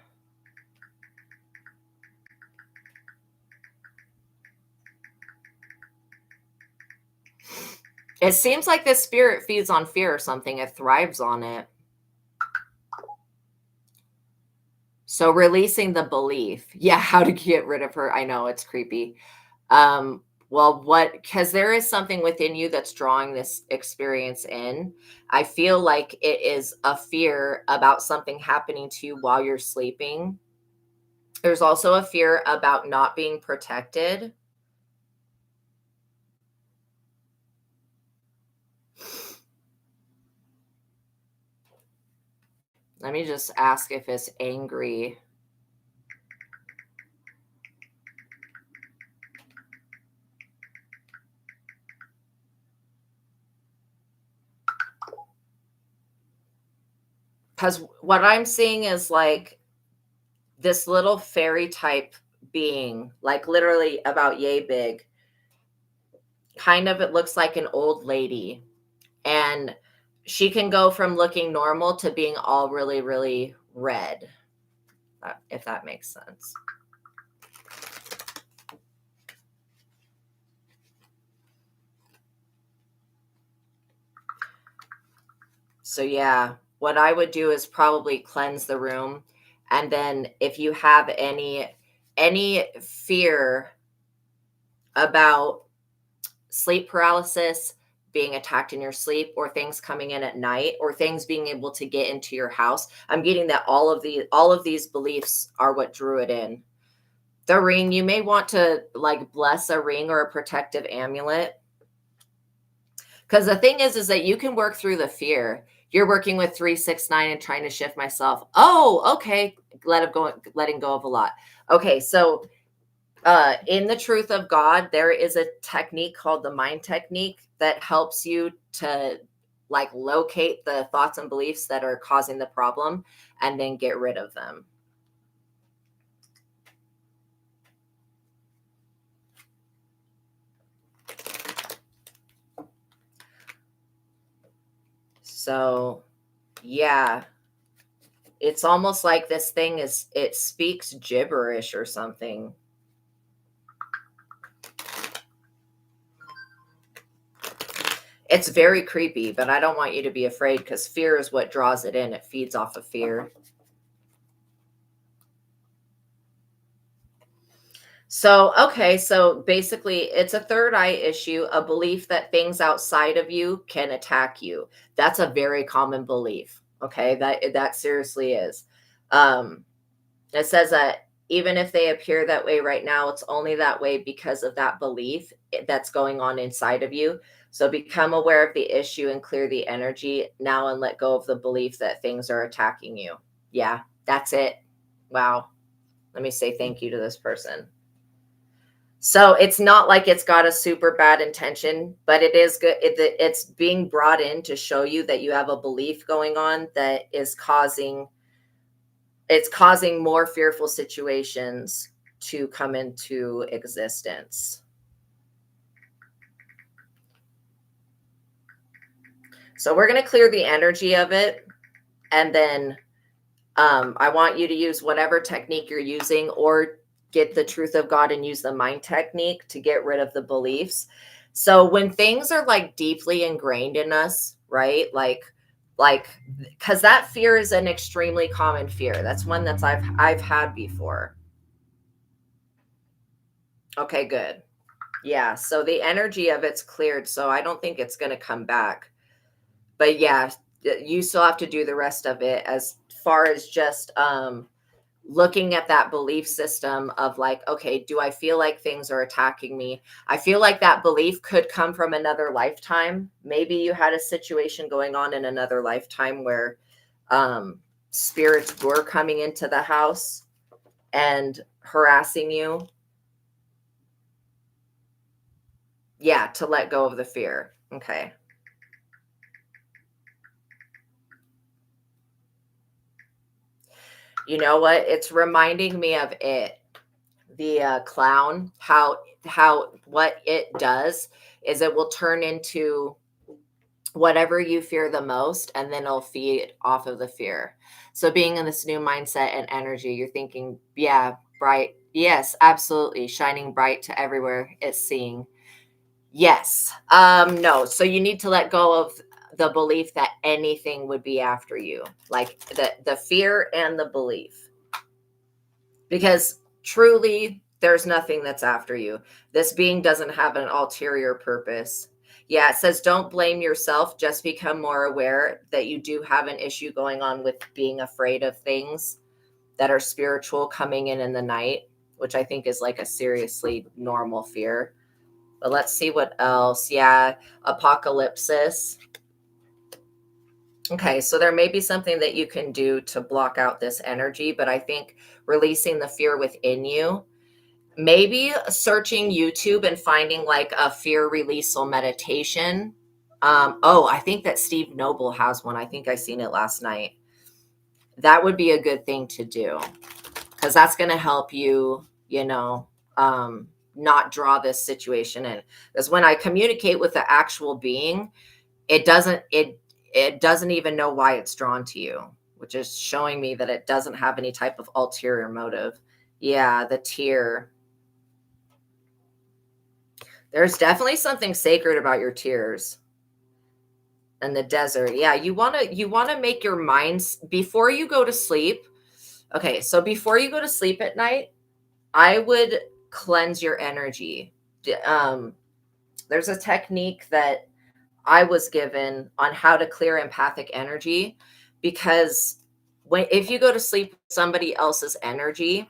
It seems like this spirit feeds on fear or something. It thrives on it. So releasing the belief. Yeah, how to get rid of her. I know it's creepy. Well, because there is something within you that's drawing this experience in. I feel like it is a fear about something happening to you while you're sleeping. There's also a fear about not being protected. Let me just ask if it's angry. Because what I'm seeing is like this little fairy type being, like literally about yay big. Kind of, it looks like an old lady. And she can go from looking normal to being all really, really red. if that makes sense. So yeah, what I would do is probably cleanse the room. And then if you have any fear about sleep paralysis, being attacked in your sleep, or things coming in at night, or things being able to get into your house, I'm getting that all of these beliefs are what drew it in. The ring, you may want to like bless a ring or a protective amulet. Because the thing is that you can work through the fear. You're working with 369 and trying to shift myself. Oh, okay. Letting go of a lot. Okay, so in the truth of God, there is a technique called the mind technique that helps you to like locate the thoughts and beliefs that are causing the problem and then get rid of them. So, yeah, it's almost like this thing it speaks gibberish or something. It's very creepy, but I don't want you to be afraid because fear is what draws it in. It feeds off of fear. So, okay, so basically it's a third eye issue, a belief that things outside of you can attack you. That's a very common belief. Okay, that seriously is. Um, it says that even if they appear that way right now, it's only that way because of that belief that's going on inside of you. So become aware of the issue and clear the energy now and let go of the belief that things are attacking you. Yeah, that's it. Wow. Let me say thank you to this person. So it's not like it's got a super bad intention, but it is good. It's being brought in to show you that you have a belief going on that is causing more fearful situations to come into existence. So we're going to clear the energy of it. And then I want you to use whatever technique you're using or get the truth of God and use the mind technique to get rid of the beliefs. So when things are like deeply ingrained in us, right? Like because that fear is an extremely common fear. That's one that's I've had before. Okay, good. Yeah, so the energy of it's cleared, so I don't think it's going to come back. But yeah, you still have to do the rest of it as far as just looking at that belief system of like, okay, do I feel like things are attacking me? I feel like that belief could come from another lifetime. Maybe you had a situation going on in another lifetime where spirits were coming into the house and harassing you. Yeah, to let go of the fear. Okay. You know what? It's reminding me of it, the clown. How what it does is it will turn into whatever you fear the most, and then it'll feed off of the fear. So being in this new mindset and energy, you're thinking, yeah, bright. Yes, absolutely. Shining bright to everywhere it's seeing. Yes. No. So you need to let go of the belief that anything would be after you, like the fear and the belief. Because truly, there's nothing that's after you. This being doesn't have an ulterior purpose. Yeah, it says don't blame yourself, just become more aware that you do have an issue going on with being afraid of things that are spiritual coming in the night, which I think is like a seriously normal fear. But let's see what else. Yeah, apocalypsis. Okay, so there may be something that you can do to block out this energy, but I think releasing the fear within you, maybe searching YouTube and finding like a fear releasal meditation. Oh, I think that Steve Noble has one. I think I seen it last night. That would be a good thing to do because that's going to help you, not draw this situation in. Because when I communicate with the actual being, it doesn't even know why it's drawn to you, which is showing me that it doesn't have any type of ulterior motive. Yeah, the tear. There's definitely something sacred about your tears. And the desert. Yeah, you want to make your minds before you go to sleep. Okay, so before you go to sleep at night, I would cleanse your energy. There's a technique that I was given on how to clear empathic energy, because if you go to sleep with somebody else's energy,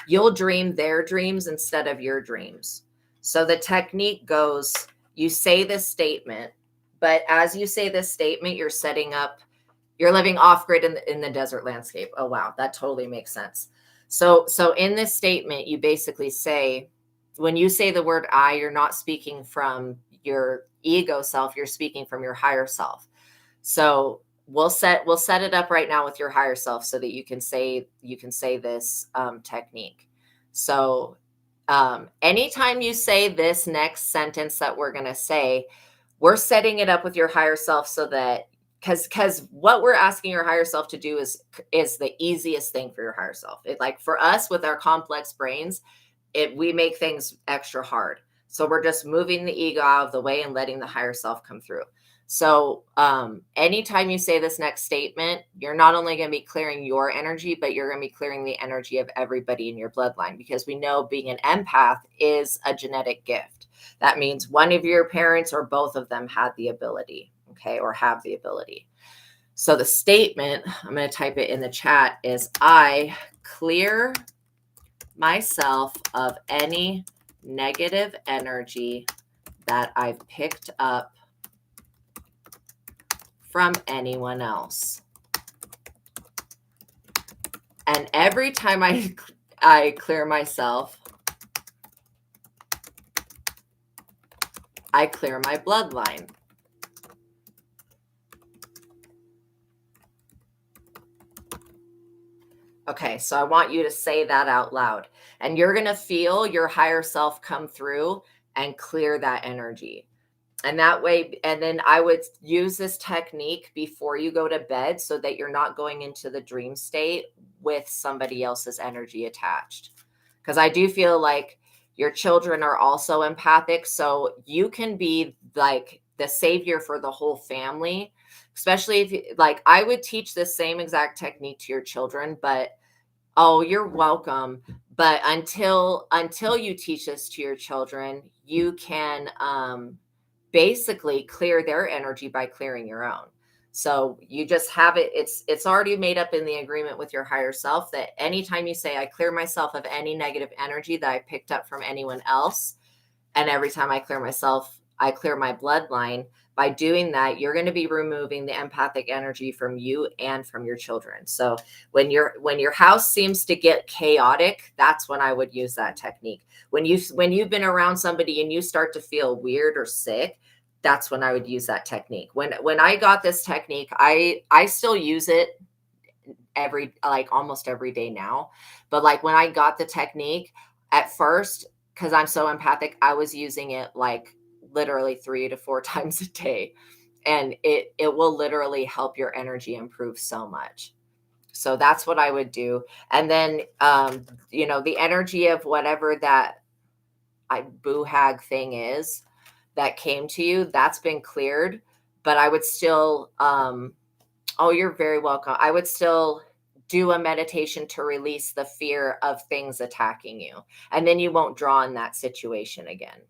you'll dream their dreams instead of your dreams. So the technique goes, you say this statement, but as you say this statement, you're living off grid in the desert landscape. Oh, wow. That totally makes sense. So in this statement, you basically say, when you say the word I, you're not speaking from your ego self, you're speaking from your higher self. So we'll set it up right now with your higher self so that you can say this technique. So anytime you say this next sentence that we're going to say, we're setting it up with your higher self so that, because what we're asking your higher self to do is the easiest thing for your higher self. It, like for us with our complex brains, we make things extra hard. So we're just moving the ego out of the way and letting the higher self come through. So anytime you say this next statement, you're not only going to be clearing your energy, but you're going to be clearing the energy of everybody in your bloodline, because we know being an empath is a genetic gift. That means one of your parents or both of them had the ability, okay, or have the ability. So the statement, I'm going to type it in the chat, is I clear myself of any negative energy that I've picked up from anyone else. And every time I clear myself, I clear my bloodline. Okay, so I want you to say that out loud, and you're going to feel your higher self come through and clear that energy. And that way, and then I would use this technique before you go to bed so that you're not going into the dream state with somebody else's energy attached. Because I do feel like your children are also empathic. So you can be like the savior for the whole family, especially if, like, I would teach this same exact technique to your children, but oh, you're welcome. But until you teach this to your children, you can basically clear their energy by clearing your own. So you just have it. It's already made up in the agreement with your higher self that anytime you say, I clear myself of any negative energy that I picked up from anyone else, and every time I clear myself, I clear my bloodline. By doing that, you're going to be removing the empathic energy from you and from your children. So when your house seems to get chaotic, that's when I would use that technique. When you've been around somebody and you start to feel weird or sick, that's when I would use that technique. When I got this technique, I still use it almost every day now. But like when I got the technique at first, because I'm so empathic, I was using it like literally 3 to 4 times a day, and it will literally help your energy improve so much. So that's what I would do. And then the energy of whatever that boo hag thing is that came to you, that's been cleared. But I would still oh, you're very welcome. I would still do a meditation to release the fear of things attacking you, and then you won't draw in that situation again.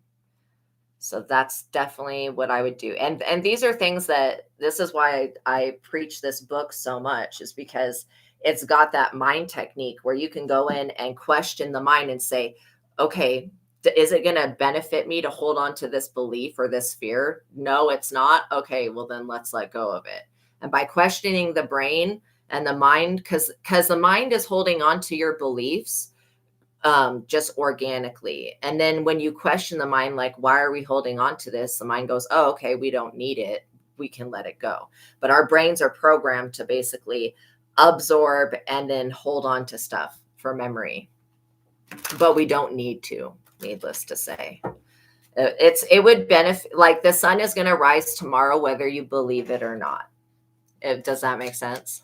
So that's definitely what I would do. And these are things this is why I preach this book so much, is because it's got that mind technique where you can go in and question the mind and say, okay, is it going to benefit me to hold on to this belief or this fear? No, it's not. Okay, well then let's let go of it. And by questioning the brain and the mind, because the mind is holding on to your beliefs just organically. And then when you question the mind, like, why are we holding on to this? The mind goes, oh, okay, we don't need it. We can let it go. But our brains are programmed to basically absorb and then hold on to stuff for memory. But we don't need to, needless to say. It would benefit, like the sun is going to rise tomorrow, whether you believe it or not. Does that make sense?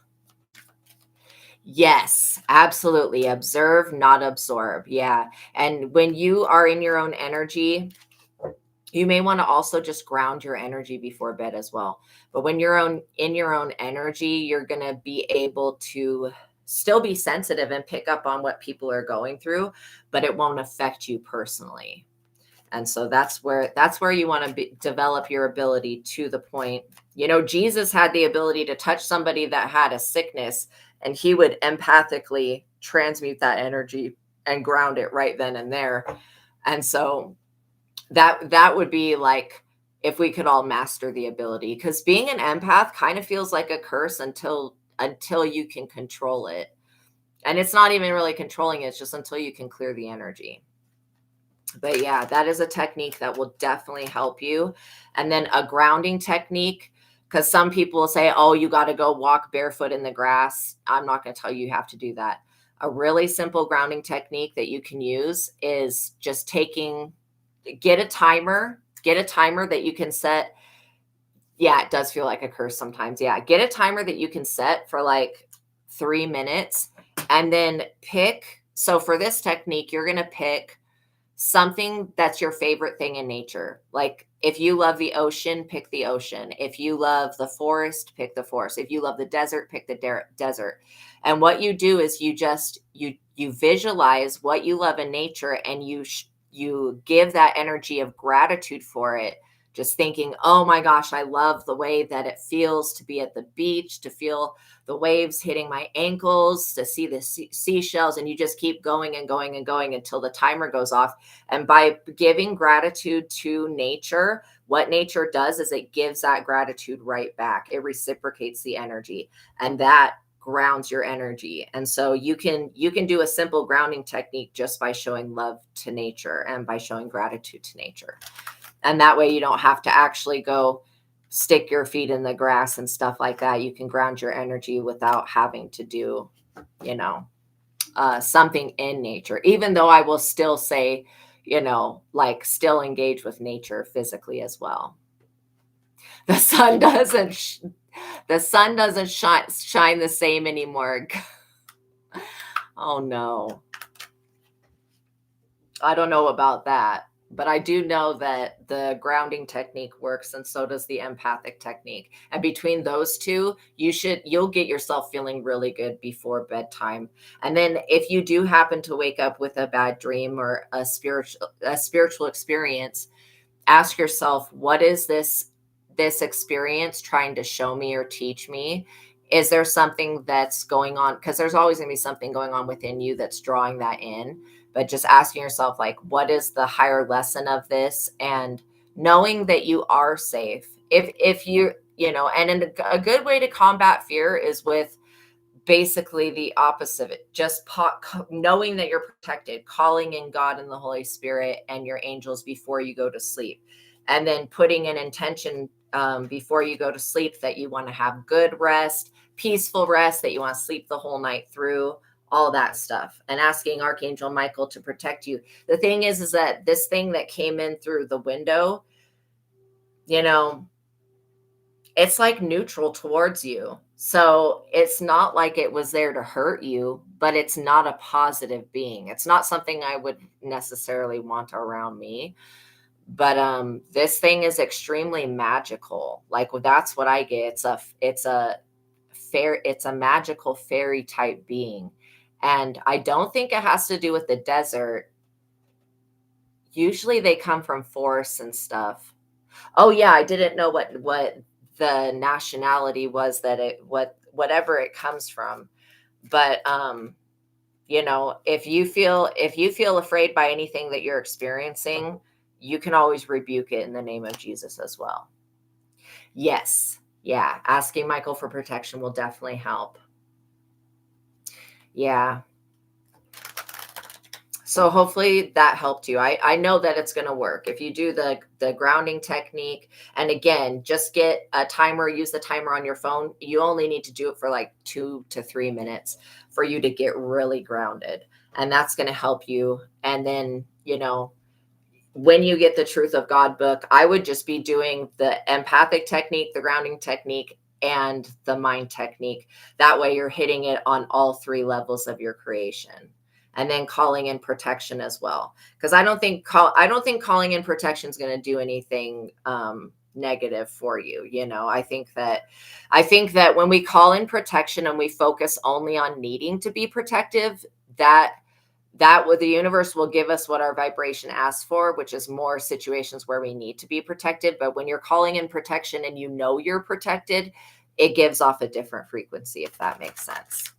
Yes, absolutely. Observe, not absorb. Yeah. And when you are in your own energy, you may want to also just ground your energy before bed as well. But when you're in your own energy, you're going to be able to still be sensitive and pick up on what people are going through, but it won't affect you personally. And so that's where you want to develop your ability to the point. Jesus had the ability to touch somebody that had a sickness, and he would empathically transmute that energy and ground it right then and there. And so that would be like if we could all master the ability, because being an empath kind of feels like a curse until you can control it. And it's not even really controlling it, it's just until you can clear the energy. But yeah, that is a technique that will definitely help you. And then a grounding technique, because some people will say, oh, you got to go walk barefoot in the grass. I'm not going to tell you you have to do that. A really simple grounding technique that you can use is just get a timer that you can set. Yeah, it does feel like a curse sometimes. Yeah, get a timer that you can set for like 3 minutes, and then so for this technique, you're going to pick something that's your favorite thing in nature. Like if you love the ocean, pick the ocean. If you love the forest, pick the forest. If you love the desert, pick the desert. And what you do is you visualize what you love in nature, and you give that energy of gratitude for it. Just thinking, oh my gosh, I love the way that it feels to be at the beach, to feel the waves hitting my ankles, to see the seashells, and you just keep going and going and going until the timer goes off. And by giving gratitude to nature, what nature does is it gives that gratitude right back. It reciprocates the energy, and that grounds your energy. And so you can do a simple grounding technique just by showing love to nature and by showing gratitude to nature. And that way you don't have to actually go stick your feet in the grass and stuff like that. You can ground your energy without having to do, something in nature, even though I will still say, like still engage with nature physically as well. The sun doesn't shine the same anymore. Oh no. I don't know about that, but I do know that the grounding technique works, and so does the empathic technique. And between those two, you'll get yourself feeling really good before bedtime. And then if you do happen to wake up with a bad dream or a spiritual experience, ask yourself, what is this experience trying to show me or teach me? Is there something that's going on? Because there's always going to be something going on within you that's drawing that in. But just asking yourself, like, what is the higher lesson of this? And knowing that you are safe. If and a good way to combat fear is with basically the opposite of it. Just knowing that you're protected, calling in God and the Holy Spirit and your angels before you go to sleep, and then putting an intention before you go to sleep that you want to have good rest, peaceful rest, that you want to sleep the whole night through, all that stuff, and asking Archangel Michael to protect you. The thing is that this thing that came in through the window, it's like neutral towards you. So it's not like it was there to hurt you, but it's not a positive being. It's not something I would necessarily want around me. But this thing is extremely magical. Like, well, that's what I get. It's a magical fairy type being. And I don't think it has to do with the desert. Usually they come from forests and stuff. Oh yeah, I didn't know what the nationality was, whatever it comes from. But if you feel afraid by anything that you're experiencing, you can always rebuke it in the name of Jesus as well. Yes. Yeah, asking Michael for protection will definitely help. Yeah. So hopefully that helped you. I know that it's going to work. If you do the grounding technique, and again, just get a timer, use the timer on your phone. You only need to do it for like 2 to 3 minutes for you to get really grounded. And that's going to help you. And then, when you get the Truth of God book, I would just be doing the empathic technique, the grounding technique, and the mind technique. That way you're hitting it on all three levels of your creation. And then calling in protection as well. Because I don't think calling in protection is going to do anything negative for you. I think that when we call in protection and we focus only on needing to be protective, that the universe will give us what our vibration asks for, which is more situations where we need to be protected. But when you're calling in protection and you're protected, it gives off a different frequency, if that makes sense.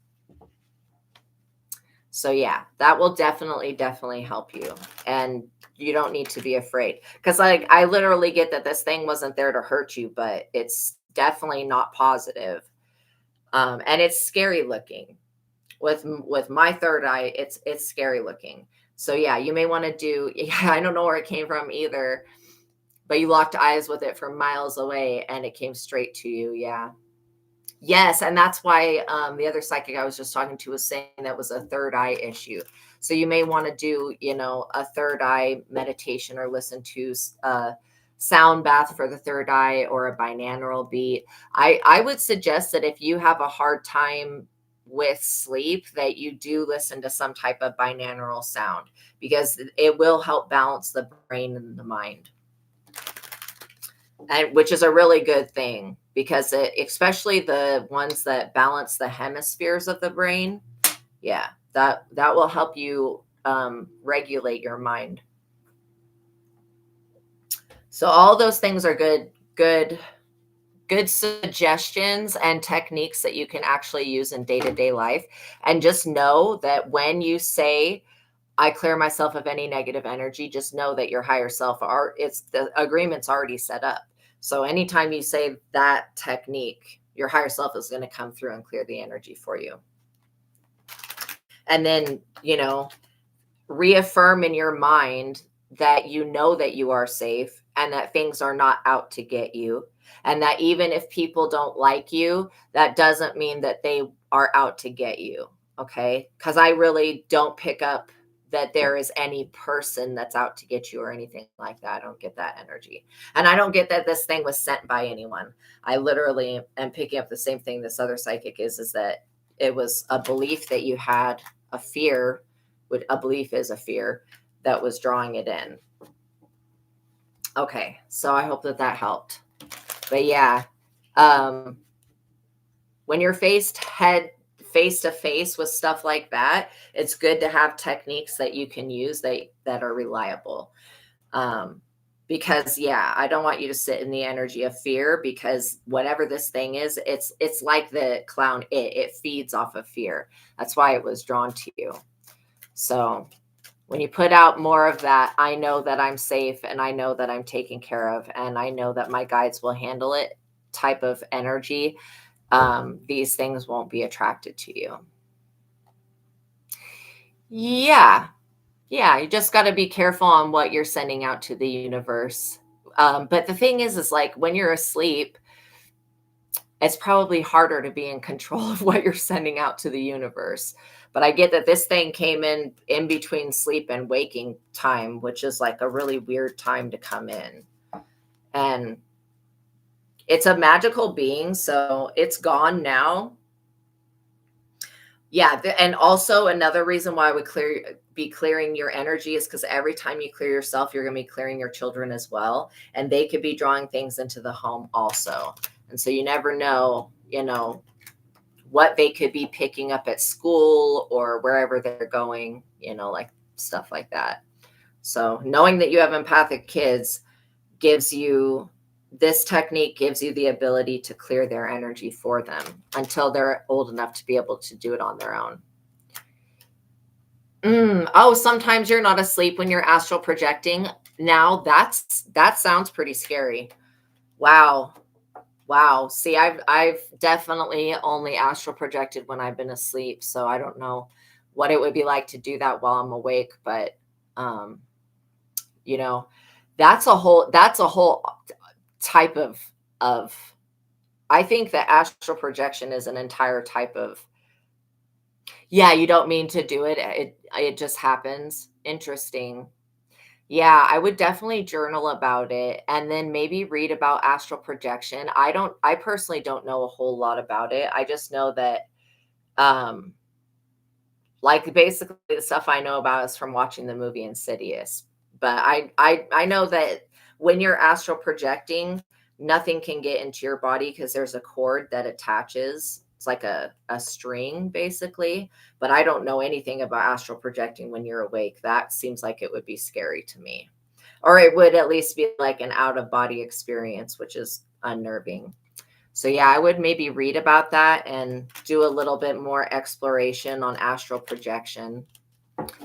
So yeah, that will definitely help you. And you don't need to be afraid, because I literally get that this thing wasn't there to hurt you, but it's definitely not positive. And it's scary looking. With my third eye, it's scary looking. So yeah, you may want to do, I don't know where it came from either, but you locked eyes with it from miles away and it came straight to you. Yeah. Yes, and that's why the other psychic I was just talking to was saying that was a third eye issue. So you may want to do, a third eye meditation, or listen to a sound bath for the third eye, or a binaural beat. I would suggest that if you have a hard time with sleep, that you do listen to some type of binaural sound, because it will help balance the brain and the mind. And which is a really good thing, because especially the ones that balance the hemispheres of the brain, yeah, that will help you regulate your mind. So all those things are good suggestions and techniques that you can actually use in day-to-day life. And just know that when you say, I clear myself of any negative energy, just know that your higher self the agreement's already set up. So anytime you say that technique, your higher self is going to come through and clear the energy for you. And then, reaffirm in your mind that that you are safe, and that things are not out to get you. And that even if people don't like you, that doesn't mean that they are out to get you. Okay? Because I really don't pick up that there is any person that's out to get you or anything like that. I don't get that energy. And I don't get that this thing was sent by anyone. I literally am picking up the same thing this other psychic is that it was a belief that you had, a fear. A belief is a fear that was drawing it in. Okay, so I hope that helped. But yeah, when you're face to face with stuff like that, it's good to have techniques that you can use that are reliable. Because I don't want you to sit in the energy of fear, because whatever this thing is, it's like the clown. It feeds off of fear. That's why it was drawn to you. So when you put out more of that, I know that I'm safe, and I know that I'm taken care of, and I know that my guides will handle it type of energy, these things won't be attracted to you. Yeah, you just got to be careful on what you're sending out to the universe. But the thing is like, when you're asleep, it's probably harder to be in control of what you're sending out to the universe. But I get that this thing came in between sleep and waking time, which is like a really weird time to come in. And it's a magical being, so it's gone now. Yeah, and also another reason why I would be clearing your energy is because every time you clear yourself, you're going to be clearing your children as well. And they could be drawing things into the home also. And so you never know, what they could be picking up at school or wherever they're going, like stuff like that. So knowing that you have empathic kids this technique gives you the ability to clear their energy for them until they're old enough to be able to do it on their own. Oh, sometimes you're not asleep when you're astral projecting. Now that sounds pretty scary. Wow. See, I've definitely only astral projected when I've been asleep. So I don't know what it would be like to do that while I'm awake, but that's a whole type of I think that astral projection is an entire type of, you don't mean to do it. It just happens. Interesting. Yeah, I would definitely journal about it and then maybe read about astral projection. I personally don't know a whole lot about it. I just know that um like basically the stuff I know about is from watching the movie Insidious. But I know that when you're astral projecting, nothing can get into your body because there's a cord that attaches. It's like a string basically. But I don't know anything about astral projecting when you're awake. That seems like it would be scary to me. Or it would at least be like an out of body experience, which is unnerving. So yeah, I would maybe read about that and do a little bit more exploration on astral projection.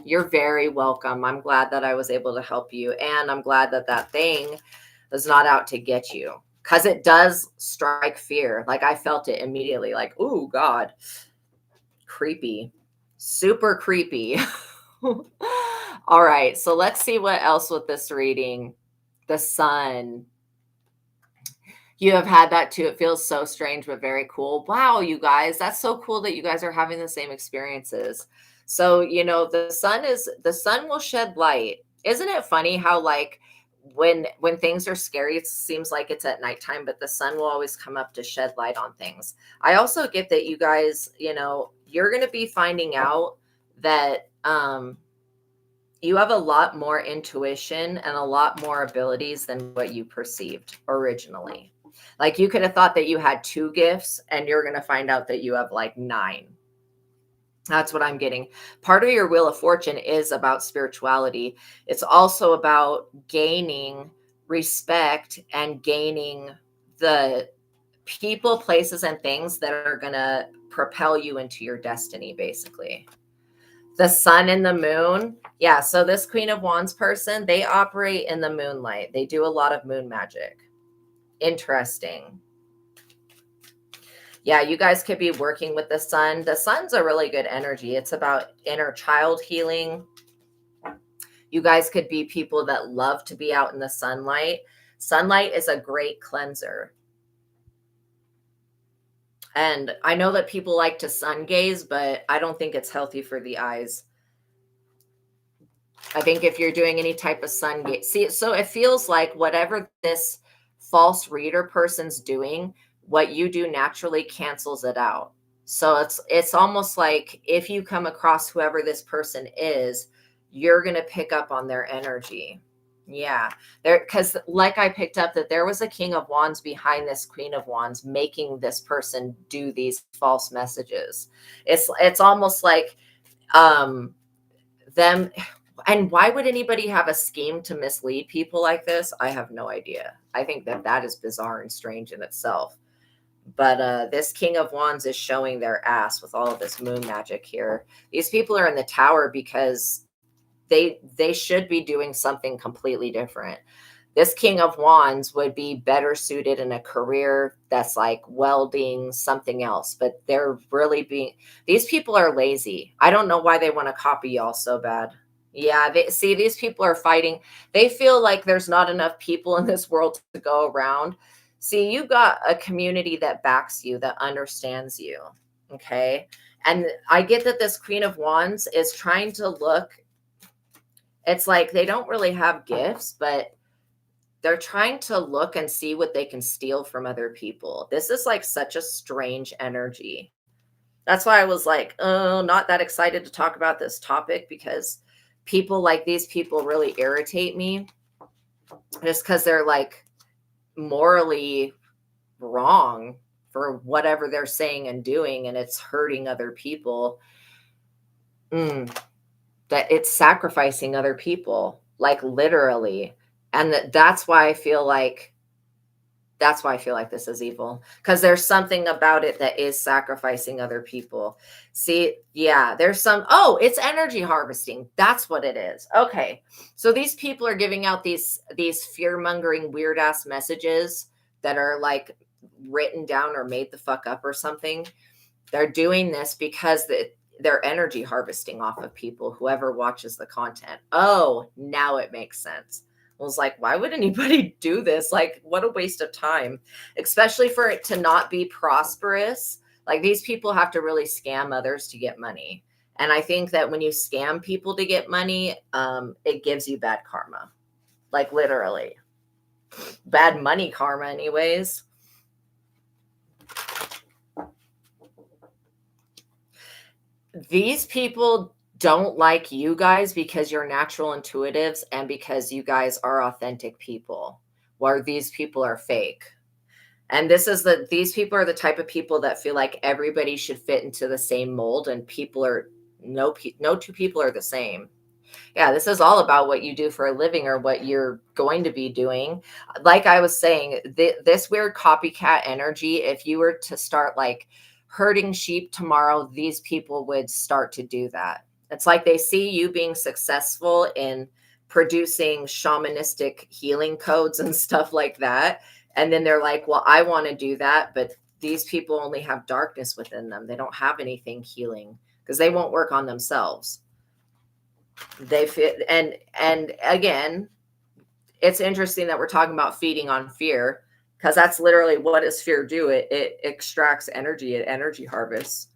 You're very welcome. I'm glad that I was able to help you, and I'm glad that that thing was not out to get you, because it does strike fear. Like I felt it immediately, like, oh God, creepy, super creepy. All right, so let's see what else with this reading. The sun. You have had that too. It feels so strange, but very cool. Wow, you guys, that's so cool that you guys are having the same experiences. So, the sun will shed light. Isn't it funny how like when things are scary, it seems like it's at nighttime, but the sun will always come up to shed light on things. I also get that you guys, you're going to be finding out that you have a lot more intuition and a lot more abilities than what you perceived originally. Like you could have thought that you had two gifts and you're going to find out that you have like nine. That's what I'm getting. Part of your wheel of fortune is about spirituality. It's also about gaining respect and gaining the people, places, and things that are going to propel you into your destiny, basically. The sun and the moon. Yeah. So this Queen of Wands person, they operate in the moonlight. They do a lot of moon magic. Interesting. Yeah, you guys could be working with the sun. The sun's a really good energy. It's about inner child healing. You guys could be people that love to be out in the sunlight. Sunlight is a great cleanser. And I know that people like to sun gaze, but I don't think it's healthy for the eyes. I think if you're doing any type of sun gaze, see, so it feels like whatever this false reader person's doing, what you do naturally cancels it out. So it's almost like if you come across whoever this person is, you're gonna pick up on their energy. Yeah, there, because like I picked up that there was a King of Wands behind this Queen of Wands, making this person do these false messages. It's almost like um them. And why would anybody have a scheme to mislead people like this? I have no idea. I think that that is bizarre and strange in itself. But this King of Wands is showing their ass with all of this moon magic here. These people are in the tower because they should be doing something completely different. This King of Wands would be better suited in a career that's like welding, something else. But they're really being, these people are lazy. I don't know why they want to copy y'all so bad. Yeah, they see these people are fighting. They feel like there's not enough people in this world to go around. See, you got a community that backs you, that understands you. Okay. And I get that this Queen of Wands is trying to look, it's like they don't really have gifts, but they're trying to look and see what they can steal from other people. This is like such a strange energy. That's why I was like, oh, not that excited to talk about this topic, because people like these people really irritate me just because they're like morally wrong for whatever they're saying and doing, and it's hurting other people. That it's sacrificing other people, like literally. And that's why I feel like this is evil, because there's something about it that is sacrificing other people. See, yeah, there's some, oh, it's energy harvesting. That's what it is. Okay. So these people are giving out these fear-mongering weird ass messages that are like written down or made the fuck up or something. They're doing this because they're energy harvesting off of people, whoever watches the content. Oh, now it makes sense. I was like, why would anybody do this? Like, what a waste of time, especially for it to not be prosperous. Like, these people have to really scam others to get money. And I think that when you scam people to get money, it gives you bad karma. Like literally. Bad money karma anyways. These people don't like you guys because you're natural intuitives and because you guys are authentic people, where these people are fake. And these people are the type of people that feel like everybody should fit into the same mold, and no two people are the same. Yeah, this is all about what you do for a living or what you're going to be doing. Like I was saying, this weird copycat energy, if you were to start like herding sheep tomorrow, these people would start to do that. It's like they see you being successful in producing shamanistic healing codes and stuff like that. And then they're like, well, I want to do that. But these people only have darkness within them. They don't have anything healing because they won't work on themselves. They fit. And again, it's interesting that we're talking about feeding on fear, because that's literally what does fear do? It extracts energy. It energy harvests.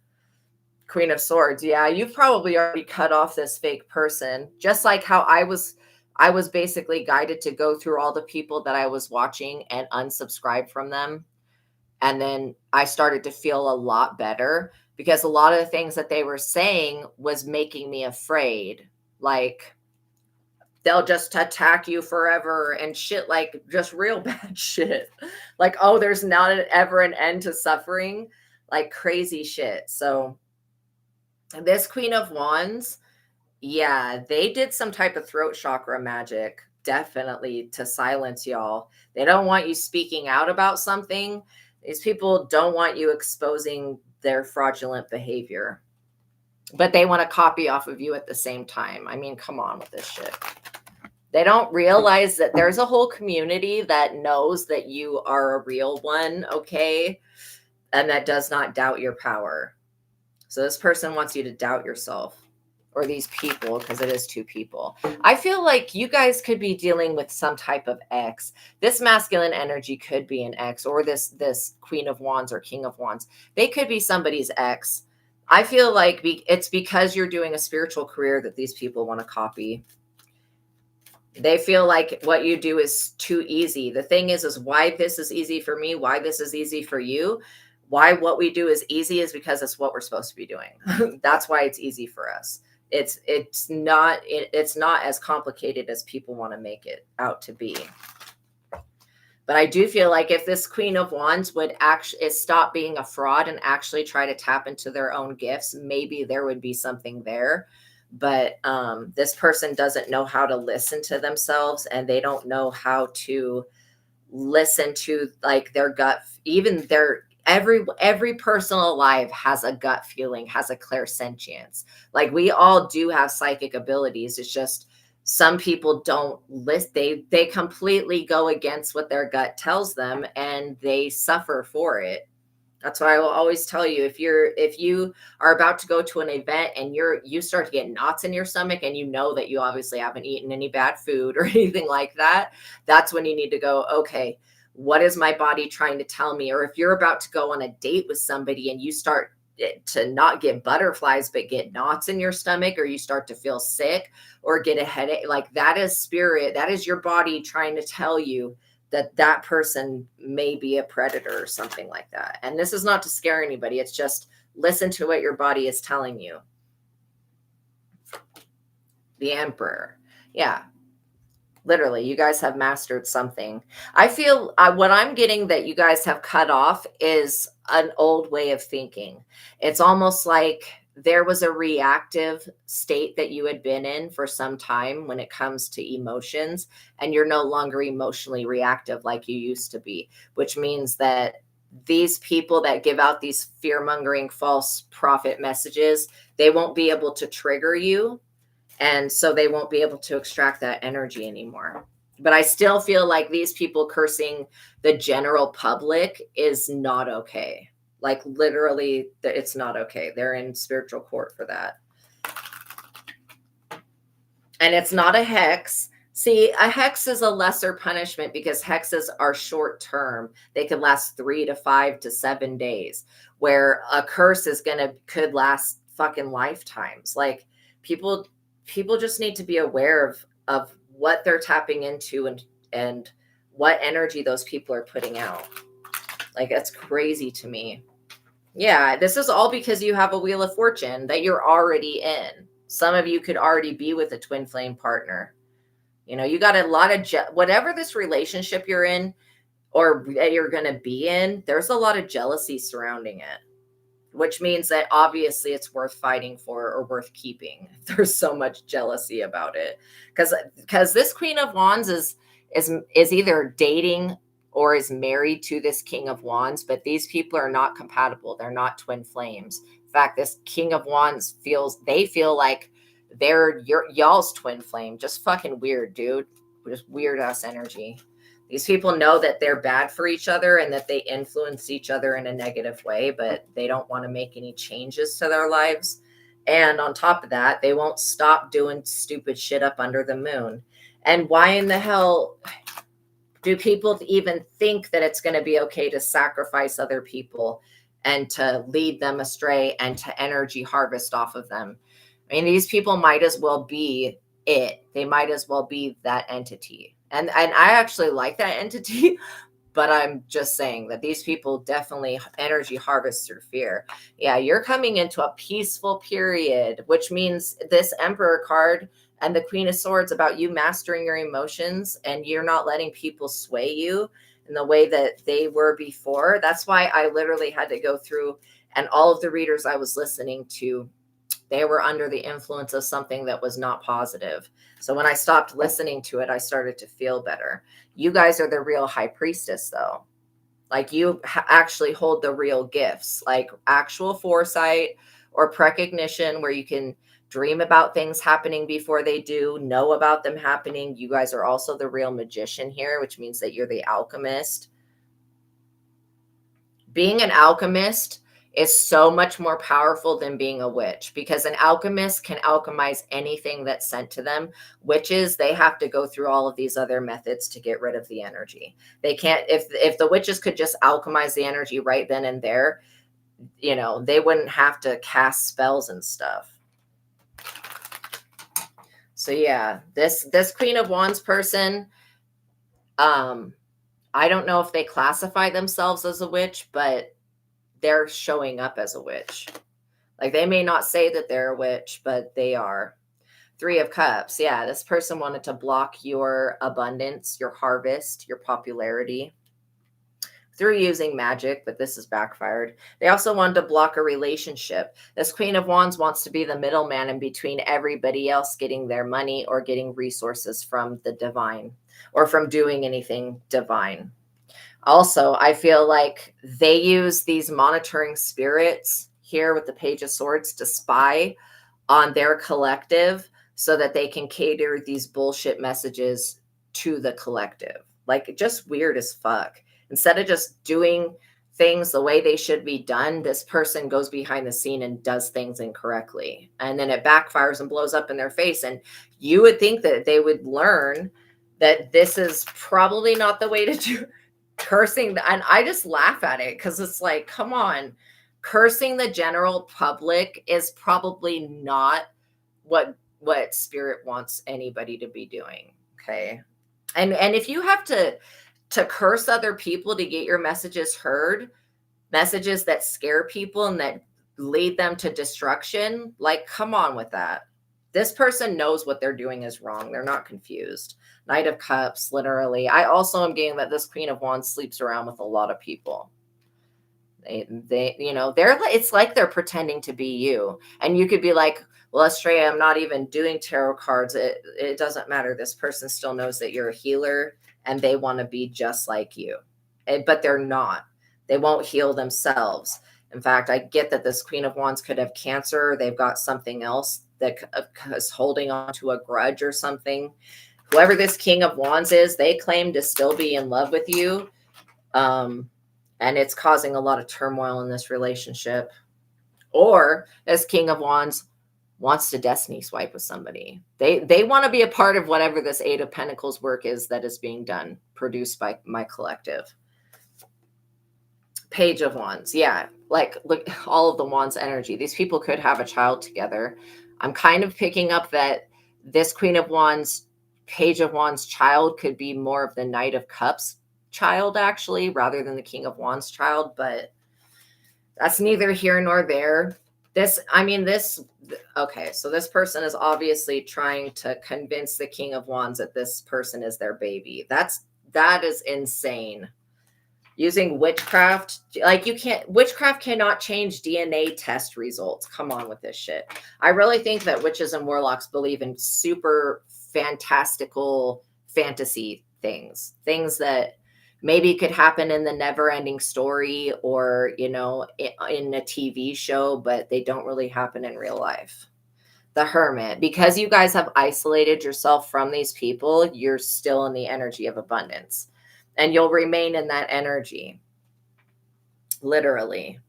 Queen of Swords. Yeah, you've probably already cut off this fake person, just like how I was basically guided to go through all the people that I was watching and unsubscribe from them. And then I started to feel a lot better, because a lot of the things that they were saying was making me afraid. Like, they'll just attack you forever and shit, like just real bad shit. Like, oh, there's not ever an end to suffering, like crazy shit. So this Queen of Wands, yeah, they did some type of throat chakra magic, definitely, to silence y'all. They don't want you speaking out about something. These people don't want you exposing their fraudulent behavior, but they want to copy off of you at the same time. I mean, come on with this shit. They don't realize that there's a whole community that knows that you are a real one, okay? And that does not doubt your power. So this person wants you to doubt yourself, or these people, because it is two people. I feel like you guys could be dealing with some type of ex. This masculine energy could be an ex, or this Queen of Wands or King of Wands. They could be somebody's ex. I feel like it's because you're doing a spiritual career that these people want to copy. They feel like what you do is too easy. The thing is why this is easy for me, why this is easy for you, why what we do is easy is because it's what we're supposed to be doing. That's why it's easy for us. It's not as complicated as people want to make it out to be. But I do feel like if this Queen of Wands would actually stop being a fraud and actually try to tap into their own gifts, maybe there would be something there. But this person doesn't know how to listen to themselves, and they don't know how to listen to like their gut. Even their every person alive has a gut feeling, has a clairsentience. Like, we all do have psychic abilities. It's just some people don't listen. They completely go against what their gut tells them, and they suffer for it. That's why I will always tell you, if you are about to go to an event and you start to get knots in your stomach, and you know that you obviously haven't eaten any bad food or anything like that, that's when you need to go, okay, what is my body trying to tell me? Or if you're about to go on a date with somebody and you start to not get butterflies but get knots in your stomach, or you start to feel sick or get a headache, like, that is spirit, that is your body trying to tell you that person may be a predator or something like that. And this is not to scare anybody. It's just listen to what your body is telling you. The Emperor. Yeah. Literally, you guys have mastered something. I feel what I'm getting that you guys have cut off is an old way of thinking. It's almost like there was a reactive state that you had been in for some time when it comes to emotions, and you're no longer emotionally reactive like you used to be, which means that these people that give out these fear-mongering false prophet messages, they won't be able to trigger you, and so they won't be able to extract that energy anymore. But I still feel like these people cursing the general public is not okay. Like, literally, it's not okay. They're in spiritual court for that. And it's not a hex. See, a hex is a lesser punishment because hexes are short term. They could last 3 to 5 to 7 days, where a curse could last fucking lifetimes. Like people just need to be aware of what they're tapping into and what energy those people are putting out. Like that's crazy to me. Yeah, this is all because you have a Wheel of Fortune that you're already in. Some of you could already be with a twin flame partner. You know, you got a lot of whatever this relationship you're in or that you're going to be in, there's a lot of jealousy surrounding it, which means that obviously it's worth fighting for or worth keeping. There's so much jealousy about it because this Queen of Wands is either dating or is married to this King of Wands, but these people are not compatible. They're not twin flames. In fact, this King of Wands they feel like they're y'all's twin flame. Just fucking weird, dude. Just weird ass energy. These people know that they're bad for each other and that they influence each other in a negative way, but they don't want to make any changes to their lives. And on top of that, they won't stop doing stupid shit up under the moon. And why in the hell do people even think that it's going to be okay to sacrifice other people and to lead them astray and to energy harvest off of them? I mean, these people might as well be it. They might as well be that entity. And I actually like that entity, but I'm just saying that these people definitely energy harvest through fear. Yeah, you're coming into a peaceful period, which means this Emperor card and the Queen of Swords about you mastering your emotions and you're not letting people sway you in the way that they were before. That's why I literally had to go through, and all of the readers I was listening to, they were under the influence of something that was not positive. So when I stopped listening to it, I started to feel better. You guys are the real high priestess, though. Like you actually hold the real gifts, like actual foresight or precognition, where you can dream about things happening before they do, know about them happening. You guys are also the real magician here, which means that you're the alchemist. Being an alchemist is so much more powerful than being a witch, because an alchemist can alchemize anything that's sent to them. Witches, they have to go through all of these other methods to get rid of the energy. They can't, if the witches could just alchemize the energy right then and there, you know, they wouldn't have to cast spells and stuff. So yeah, this Queen of Wands person, I don't know if they classify themselves as a witch, but they're showing up as a witch. Like they may not say that they're a witch, but they are. 3 of Cups. Yeah, this person wanted to block your abundance, your harvest, your popularity through using magic, but this is backfired. They also wanted to block a relationship. This Queen of Wands wants to be the middleman in between everybody else getting their money or getting resources from the divine or from doing anything divine. Also, I feel like they use these monitoring spirits here with the Page of Swords to spy on their collective so that they can cater these bullshit messages to the collective. Like just weird as fuck. Instead of just doing things the way they should be done, this person goes behind the scene and does things incorrectly. And then it backfires and blows up in their face. And you would think that they would learn that this is probably not the way to do cursing. And I just laugh at it because it's like, come on, cursing the general public is probably not what spirit wants anybody to be doing. Okay. And if you have to curse other people to get your messages heard, messages that scare people and that lead them to destruction, like, come on with that. This person knows what they're doing is wrong. They're not confused. Knight of Cups, literally. I also am getting that this Queen of Wands sleeps around with a lot of people. They you know, it's like they're pretending to be you. And you could be like, well, Astraea, I'm not even doing tarot cards. It doesn't matter. This person still knows that you're a healer and they want to be just like you. But they're not. They won't heal themselves. In fact, I get that this Queen of Wands could have cancer. They've got something else that is holding on to a grudge or something. Whoever this King of Wands is, they claim to still be in love with you. And it's causing a lot of turmoil in this relationship. Or this King of Wands wants to destiny swipe with somebody. They want to be a part of whatever this 8 of Pentacles work is that is being done, produced by my collective. Page of Wands. Yeah. like, look, all of the wands energy. These people could have a child together. I'm kind of picking up that this Queen of Wands, Page of Wands child could be more of the Knight of Cups child, actually, rather than the King of Wands child. But that's neither here nor there. Okay, so this person is obviously trying to convince the King of Wands that this person is their baby. That is insane. Using witchcraft, like, witchcraft cannot change DNA test results. Come on with this shit. I really think that witches and warlocks believe in super fantastical fantasy things that maybe could happen in the never ending story, or, in a TV show, but they don't really happen in real life. The Hermit, because you guys have isolated yourself from these people, you're still in the energy of abundance. And you'll remain in that energy, literally.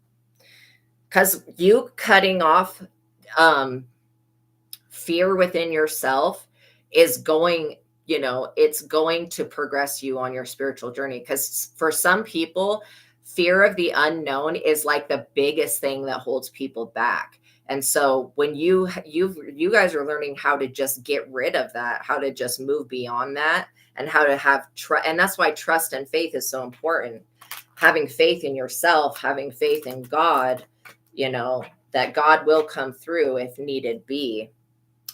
Because you cutting off fear within yourself is going, it's going to progress you on your spiritual journey. Because for some people, fear of the unknown is like the biggest thing that holds people back. And so when you guys are learning how to just get rid of that, how to just move beyond that, and how to have trust. And that's why trust and faith is so important. Having faith in yourself, having faith in God, that God will come through if needed be,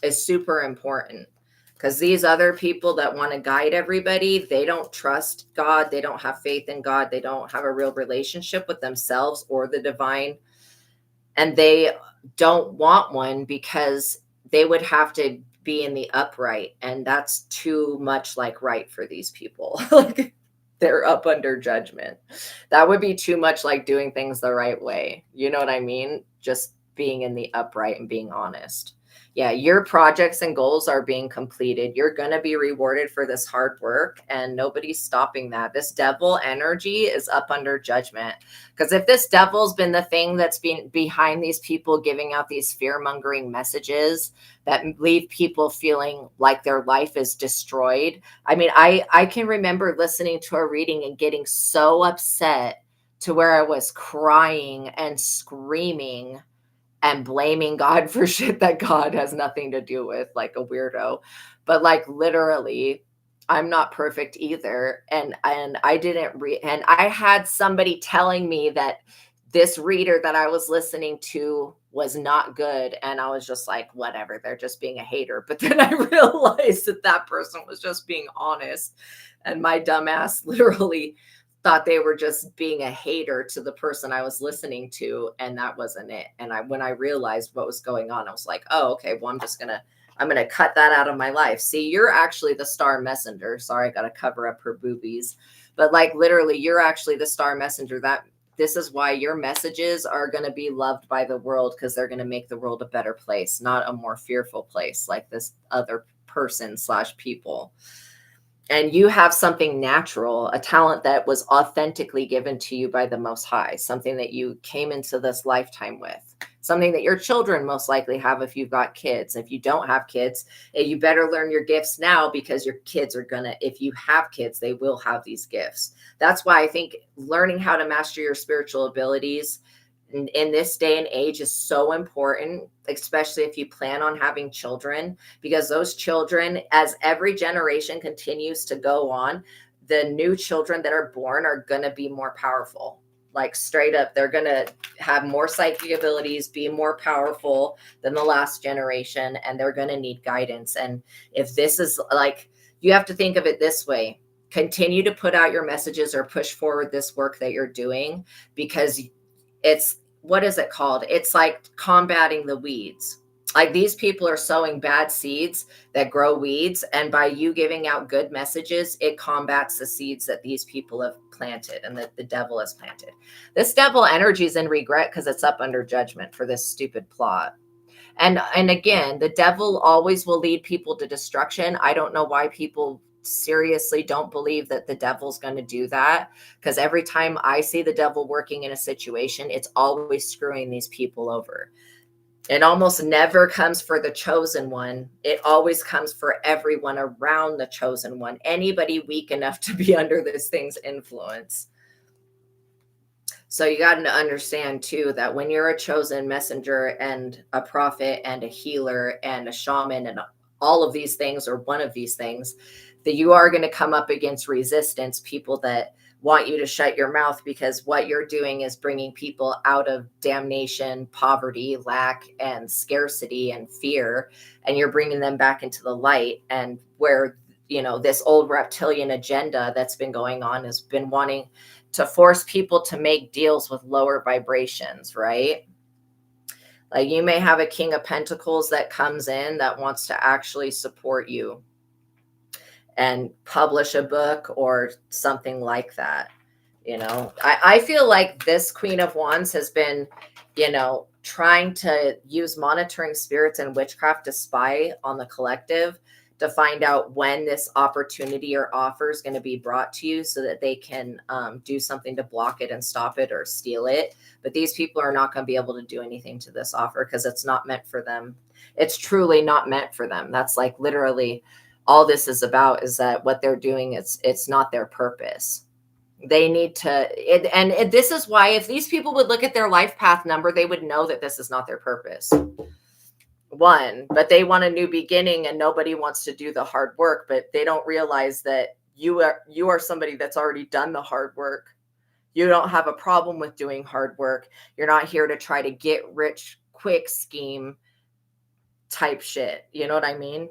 is super important. Because these other people that want to guide everybody, they don't trust God. They don't have faith in God. They don't have a real relationship with themselves or the divine. And they don't want one because they would have to be in the upright, and that's too much like right for these people. Like, they're up under judgment. That would be too much like doing things the right way. You know what I mean? Just being in the upright and being honest. Yeah, your projects and goals are being completed. You're going to be rewarded for this hard work, and nobody's stopping that. This devil energy is up under judgment. Because if this devil's been the thing that's been behind these people giving out these fear-mongering messages that leave people feeling like their life is destroyed. I mean, I can remember listening to a reading and getting so upset to where I was crying and screaming and blaming God for shit that God has nothing to do with, like a weirdo. But like, literally, I'm not perfect either. And I didn't and I had somebody telling me that this reader that I was listening to was not good. And I was just like, whatever, they're just being a hater. But then I realized that that person was just being honest. And my dumbass literally thought they were just being a hater to the person I was listening to, and that wasn't it. And when I realized what was going on, I was like, oh, okay, well, I'm gonna cut that out of my life. See, you're actually the star messenger. Sorry, I gotta cover up her boobies. But like, literally, you're actually the star messenger. That this is why your messages are going to be loved by the world, because they're going to make the world a better place, not a more fearful place like this other person / people. And you have something natural, a talent that was authentically given to you by the Most High, something that you came into this lifetime with, something that your children most likely have if you've got kids. If you don't have kids, you better learn your gifts now, because your kids are going to, if you have kids, they will have these gifts. That's why I think learning how to master your spiritual abilities in this day and age is so important, especially if you plan on having children, because those children, as every generation continues to go on, the new children that are born are going to be more powerful. Like, straight up, they're going to have more psychic abilities, be more powerful than the last generation, and they're going to need guidance. And if this is like, you have to think of it this way: continue to put out your messages or push forward this work that you're doing, because it's, what is it called? It's like combating the weeds. Like, these people are sowing bad seeds that grow weeds. And by you giving out good messages, it combats the seeds that these people have planted and that the devil has planted. This devil energy is in regret because it's up under judgment for this stupid plot. And again, the devil always will lead people to destruction. I don't know why people seriously don't believe that the devil's going to do that, because every time I see the devil working in a situation, it's always screwing these people over. It almost never comes for the chosen one. It always comes for everyone around the chosen one, anybody weak enough to be under this thing's influence. So you got to understand too that when you're a chosen messenger and a prophet and a healer and a shaman and all of these things, or one of these things, that you are going to come up against resistance, people that want you to shut your mouth, because what you're doing is bringing people out of damnation, poverty, lack, and scarcity and fear, and you're bringing them back into the light. And where, this old reptilian agenda that's been going on has been wanting to force people to make deals with lower vibrations, right? Like, you may have a King of Pentacles that comes in that wants to actually support you and publish a book or something like that. I feel like this Queen of Wands has been, trying to use monitoring spirits and witchcraft to spy on the collective, to find out when this opportunity or offer is going to be brought to you so that they can do something to block it and stop it or steal it. But these people are not going to be able to do anything to this offer because it's not meant for them. It's truly not meant for them. That's like literally all this is about, is that what they're doing, it's not their purpose. They need to, this is why, if these people would look at their life path number, they would know that this is not their purpose. One, but they want a new beginning and nobody wants to do the hard work, but they don't realize that you are somebody that's already done the hard work. You don't have a problem with doing hard work. You're not here to try to get rich quick scheme type shit. You know what I mean?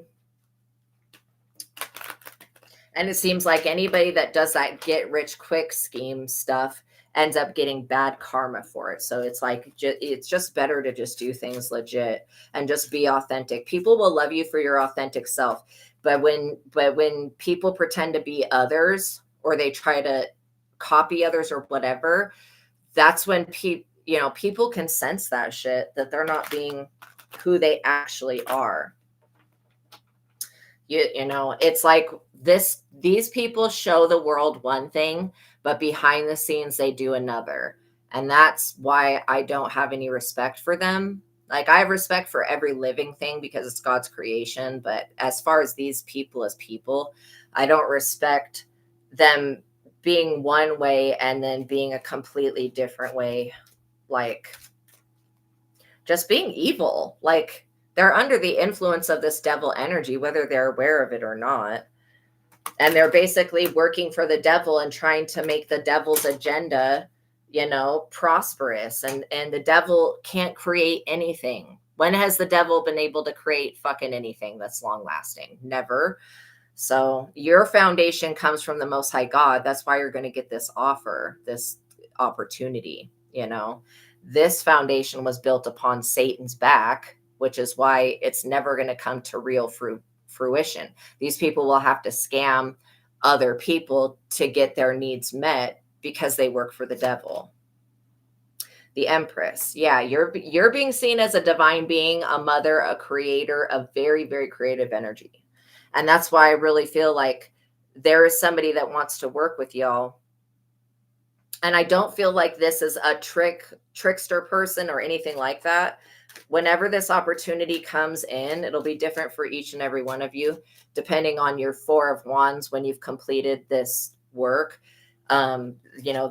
And it seems like anybody that does that get rich quick scheme stuff ends up getting bad karma for it. So it's like, it's just better to just do things legit and just be authentic. People will love you for your authentic self. But when people pretend to be others, or they try to copy others or whatever, that's when people can sense that shit, that they're not being who they actually are. It's like these people show the world one thing, but behind the scenes they do another. And that's why I don't have any respect for them. Like, I have respect for every living thing because it's God's creation, but as far as these people as people, I don't respect them being one way and then being a completely different way, like just being evil. Like, they're under the influence of this devil energy, whether they're aware of it or not. And they're basically working for the devil and trying to make the devil's agenda, prosperous. And the devil can't create anything. When has the devil been able to create fucking anything that's long lasting? Never. So your foundation comes from the Most High God. That's why you're going to get this offer, this opportunity. This foundation was built upon Satan's back, which is why it's never going to come to real fruition. These people will have to scam other people to get their needs met because they work for the devil. The Empress. Yeah, you're being seen as a divine being, a mother, a creator, a very, very creative energy. And that's why I really feel like there is somebody that wants to work with y'all. And I don't feel like this is a trickster person or anything like that. Whenever this opportunity comes in, it'll be different for each and every one of you, depending on your Four of Wands when you've completed this work.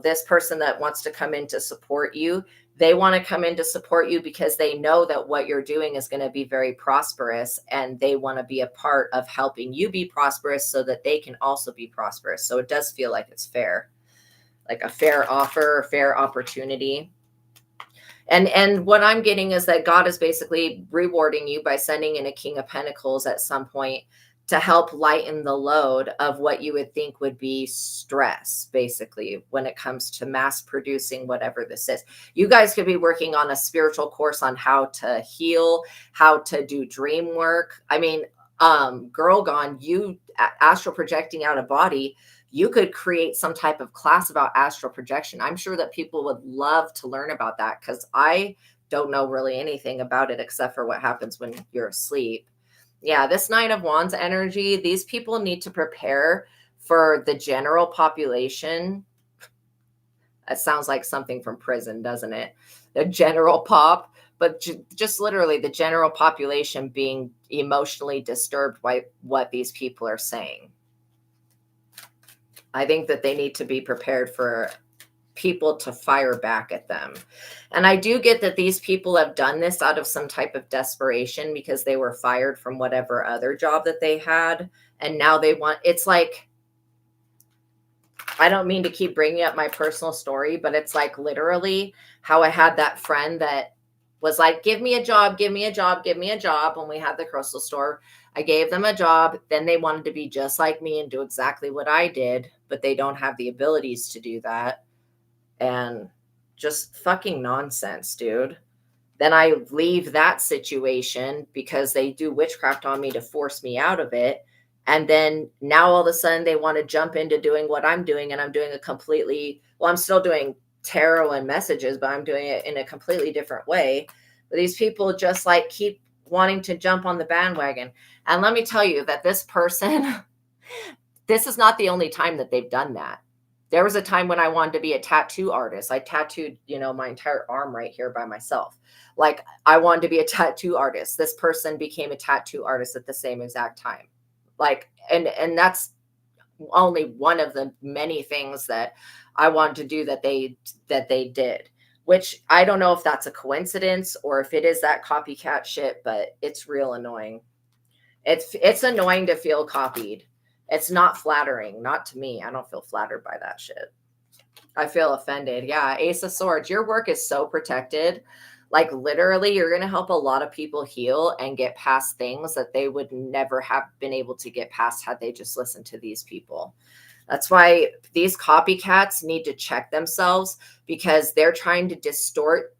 This person that wants to come in to support you, they want to come in to support you because they know that what you're doing is going to be very prosperous, and they want to be a part of helping you be prosperous so that they can also be prosperous. So it does feel like it's fair, like a fair offer, a fair opportunity. And what I'm getting is that God is basically rewarding you by sending in a King of Pentacles at some point to help lighten the load of what you would think would be stress, basically, when it comes to mass producing whatever this is. You guys could be working on a spiritual course on how to heal, how to do dream work. I mean, Girl Gone, you astral projecting out a body, you could create some type of class about astral projection. I'm sure that people would love to learn about that, because I don't know really anything about it except for what happens when you're asleep. Yeah, this Nine of Wands energy, these people need to prepare for the general population. That sounds like something from prison, doesn't it? The general pop, but just literally the general population being emotionally disturbed by what these people are saying. I think that they need to be prepared for people to fire back at them. And I do get that these people have done this out of some type of desperation because they were fired from whatever other job that they had. And now they want, it's like, I don't mean to keep bringing up my personal story, but it's like literally how I had that friend that was like, give me a job, give me a job, give me a job. When we had the crystal store, I gave them a job. Then they wanted to be just like me and do exactly what I did, but they don't have the abilities to do that. And just fucking nonsense, dude. Then I leave that situation because they do witchcraft on me to force me out of it. And then now all of a sudden they want to jump into doing what I'm doing. And I'm doing a completely, well, I'm still doing tarot and messages, but I'm doing it in a completely different way. But these people just like keep wanting to jump on the bandwagon. And let me tell you that this person, this is not the only time that they've done that. There was a time when I wanted to be a tattoo artist. I tattooed, my entire arm right here by myself. Like I wanted to be a tattoo artist. This person became a tattoo artist at the same exact time. Like, and that's only one of the many things that I wanted to do that they did, which I don't know if that's a coincidence or if it is that copycat shit, but it's real annoying. It's annoying to feel copied. It's not flattering, not to me. I don't feel flattered by that shit. I feel offended. Yeah, Ace of Swords, your work is so protected. Like literally, you're going to help a lot of people heal and get past things that they would never have been able to get past had they just listened to these people. That's why these copycats need to check themselves, because they're trying to distort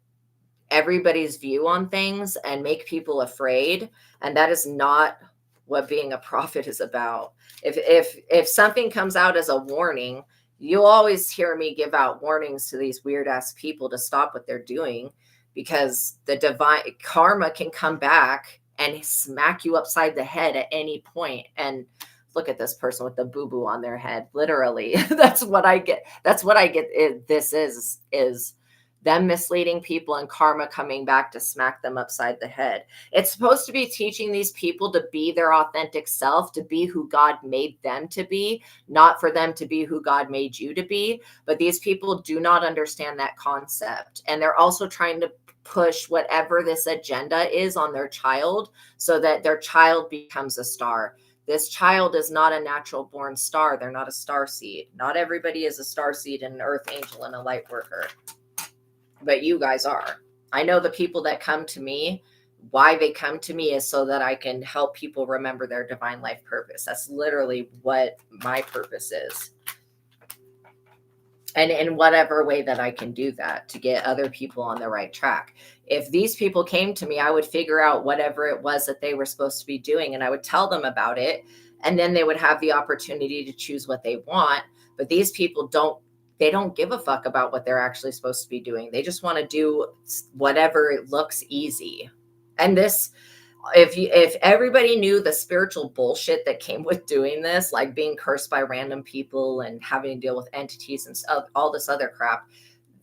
everybody's view on things and make people afraid. And that is not what being a prophet is about. If something comes out as a warning, you'll always hear me give out warnings to these weird ass people to stop what they're doing, because the divine karma can come back and smack you upside the head at any point. And look at this person with the boo-boo on their head. Literally, that's what I get. That's what I get. This is them misleading people and karma coming back to smack them upside the head. It's supposed to be teaching these people to be their authentic self, to be who God made them to be, not for them to be who God made you to be. But these people do not understand that concept. And they're also trying to push whatever this agenda is on their child so that their child becomes a star. This child is not a natural born star. They're not a star seed. Not everybody is a star seed and an earth angel and a light worker. But you guys are. I know the people that come to me, why they come to me is so that I can help people remember their divine life purpose. That's literally what my purpose is. And in whatever way that I can do that to get other people on the right track. If these people came to me, I would figure out whatever it was that they were supposed to be doing, and I would tell them about it. And then they would have the opportunity to choose what they want. But these people don't give a fuck about what they're actually supposed to be doing. They just want to do whatever looks easy. And this, if everybody knew the spiritual bullshit that came with doing this, like being cursed by random people and having to deal with entities and all this other crap,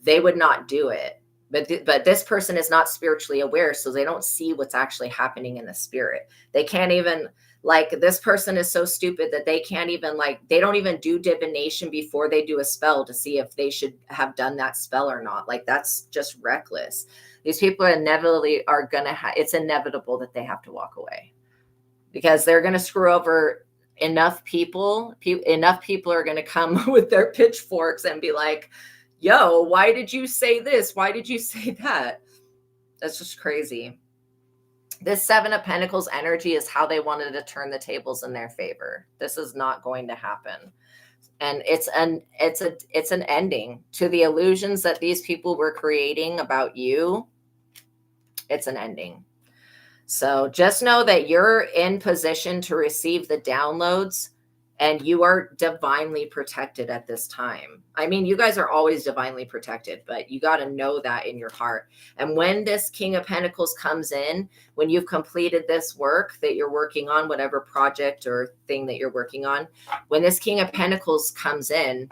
they would not do it. But this person is not spiritually aware, so they don't see what's actually happening in the spirit. They can't even, like, this person is so stupid that they can't even, like, they don't even do divination before they do a spell to see if they should have done that spell or not. Like, that's just reckless. These people are inevitably it's inevitable that they have to walk away, because they're going to screw over enough people. Enough people are going to come with their pitchforks and be like, yo, why did you say this? Why did you say that? That's just crazy. This Seven of Pentacles energy is how they wanted to turn the tables in their favor. This is not going to happen. And it's an ending to the illusions that these people were creating about you. It's an ending. So just know that you're in position to receive the downloads, and you are divinely protected at this time. I mean, you guys are always divinely protected, but you got to know that in your heart. And when this King of Pentacles comes in, when you've completed this work that you're working on, whatever project or thing that you're working on, when this King of Pentacles comes in,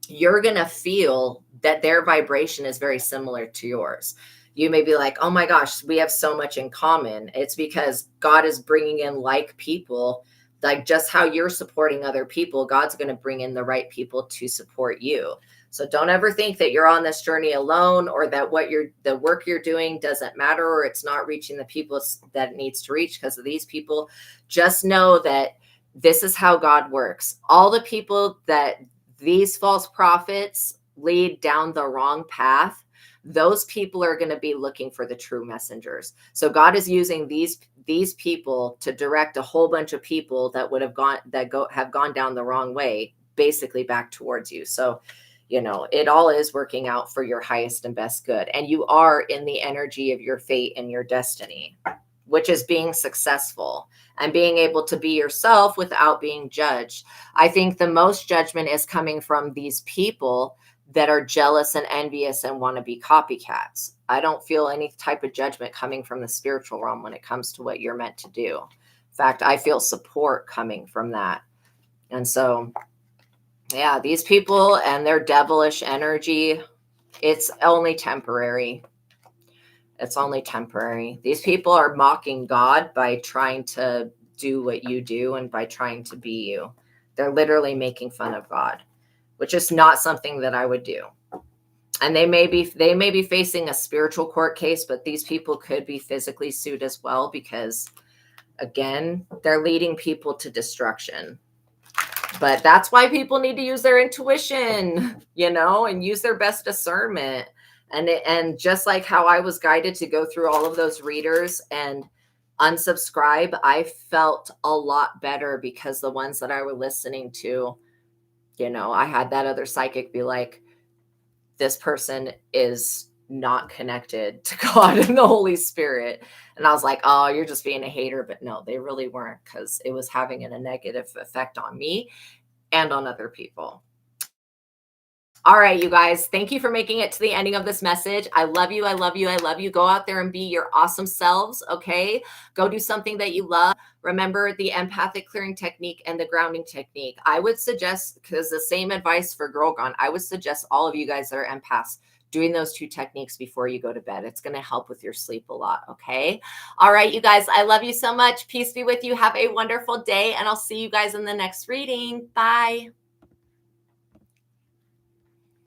you're going to feel that their vibration is very similar to yours. You may be like, oh my gosh, we have so much in common. It's because God is bringing in like people. Like just how you're supporting other people, God's going to bring in the right people to support you. So don't ever think that you're on this journey alone, or that the work you're doing doesn't matter, or it's not reaching the people that it needs to reach because of these people. Just know that this is how God works. All the people that these false prophets lead down the wrong path, those people are going to be looking for the true messengers. So God is using these people to direct a whole bunch of people that would have gone down the wrong way, basically back towards you. So, it all is working out for your highest and best good. And you are in the energy of your fate and your destiny, which is being successful and being able to be yourself without being judged. I think the most judgment is coming from these people that are jealous and envious and want to be copycats. I don't feel any type of judgment coming from the spiritual realm when it comes to what you're meant to do. In fact, I feel support coming from that. And so, yeah, these people and their devilish energy, it's only temporary. It's only temporary. These people are mocking God by trying to do what you do and by trying to be you. They're literally making fun of God, which is not something that I would do. And they may be facing a spiritual court case, but these people could be physically sued as well, because again, they're leading people to destruction. But that's why people need to use their intuition, and use their best discernment. And just like how I was guided to go through all of those readers and unsubscribe, I felt a lot better because the ones that I were listening to, I had that other psychic be like, this person is not connected to God and the Holy Spirit. And I was like, oh, you're just being a hater. But no, they really weren't, because it was having a negative effect on me and on other people. All right, you guys, thank you for making it to the ending of this message. I love you. I love you. I love you. Go out there and be your awesome selves. Okay. Go do something that you love. Remember the empathic clearing technique and the grounding technique. I would suggest, because the same advice for Girl Gone, I would suggest all of you guys that are empaths doing those 2 techniques before you go to bed. It's going to help with your sleep a lot. Okay. All right, you guys, I love you so much. Peace be with you. Have a wonderful day. And I'll see you guys in the next reading. Bye.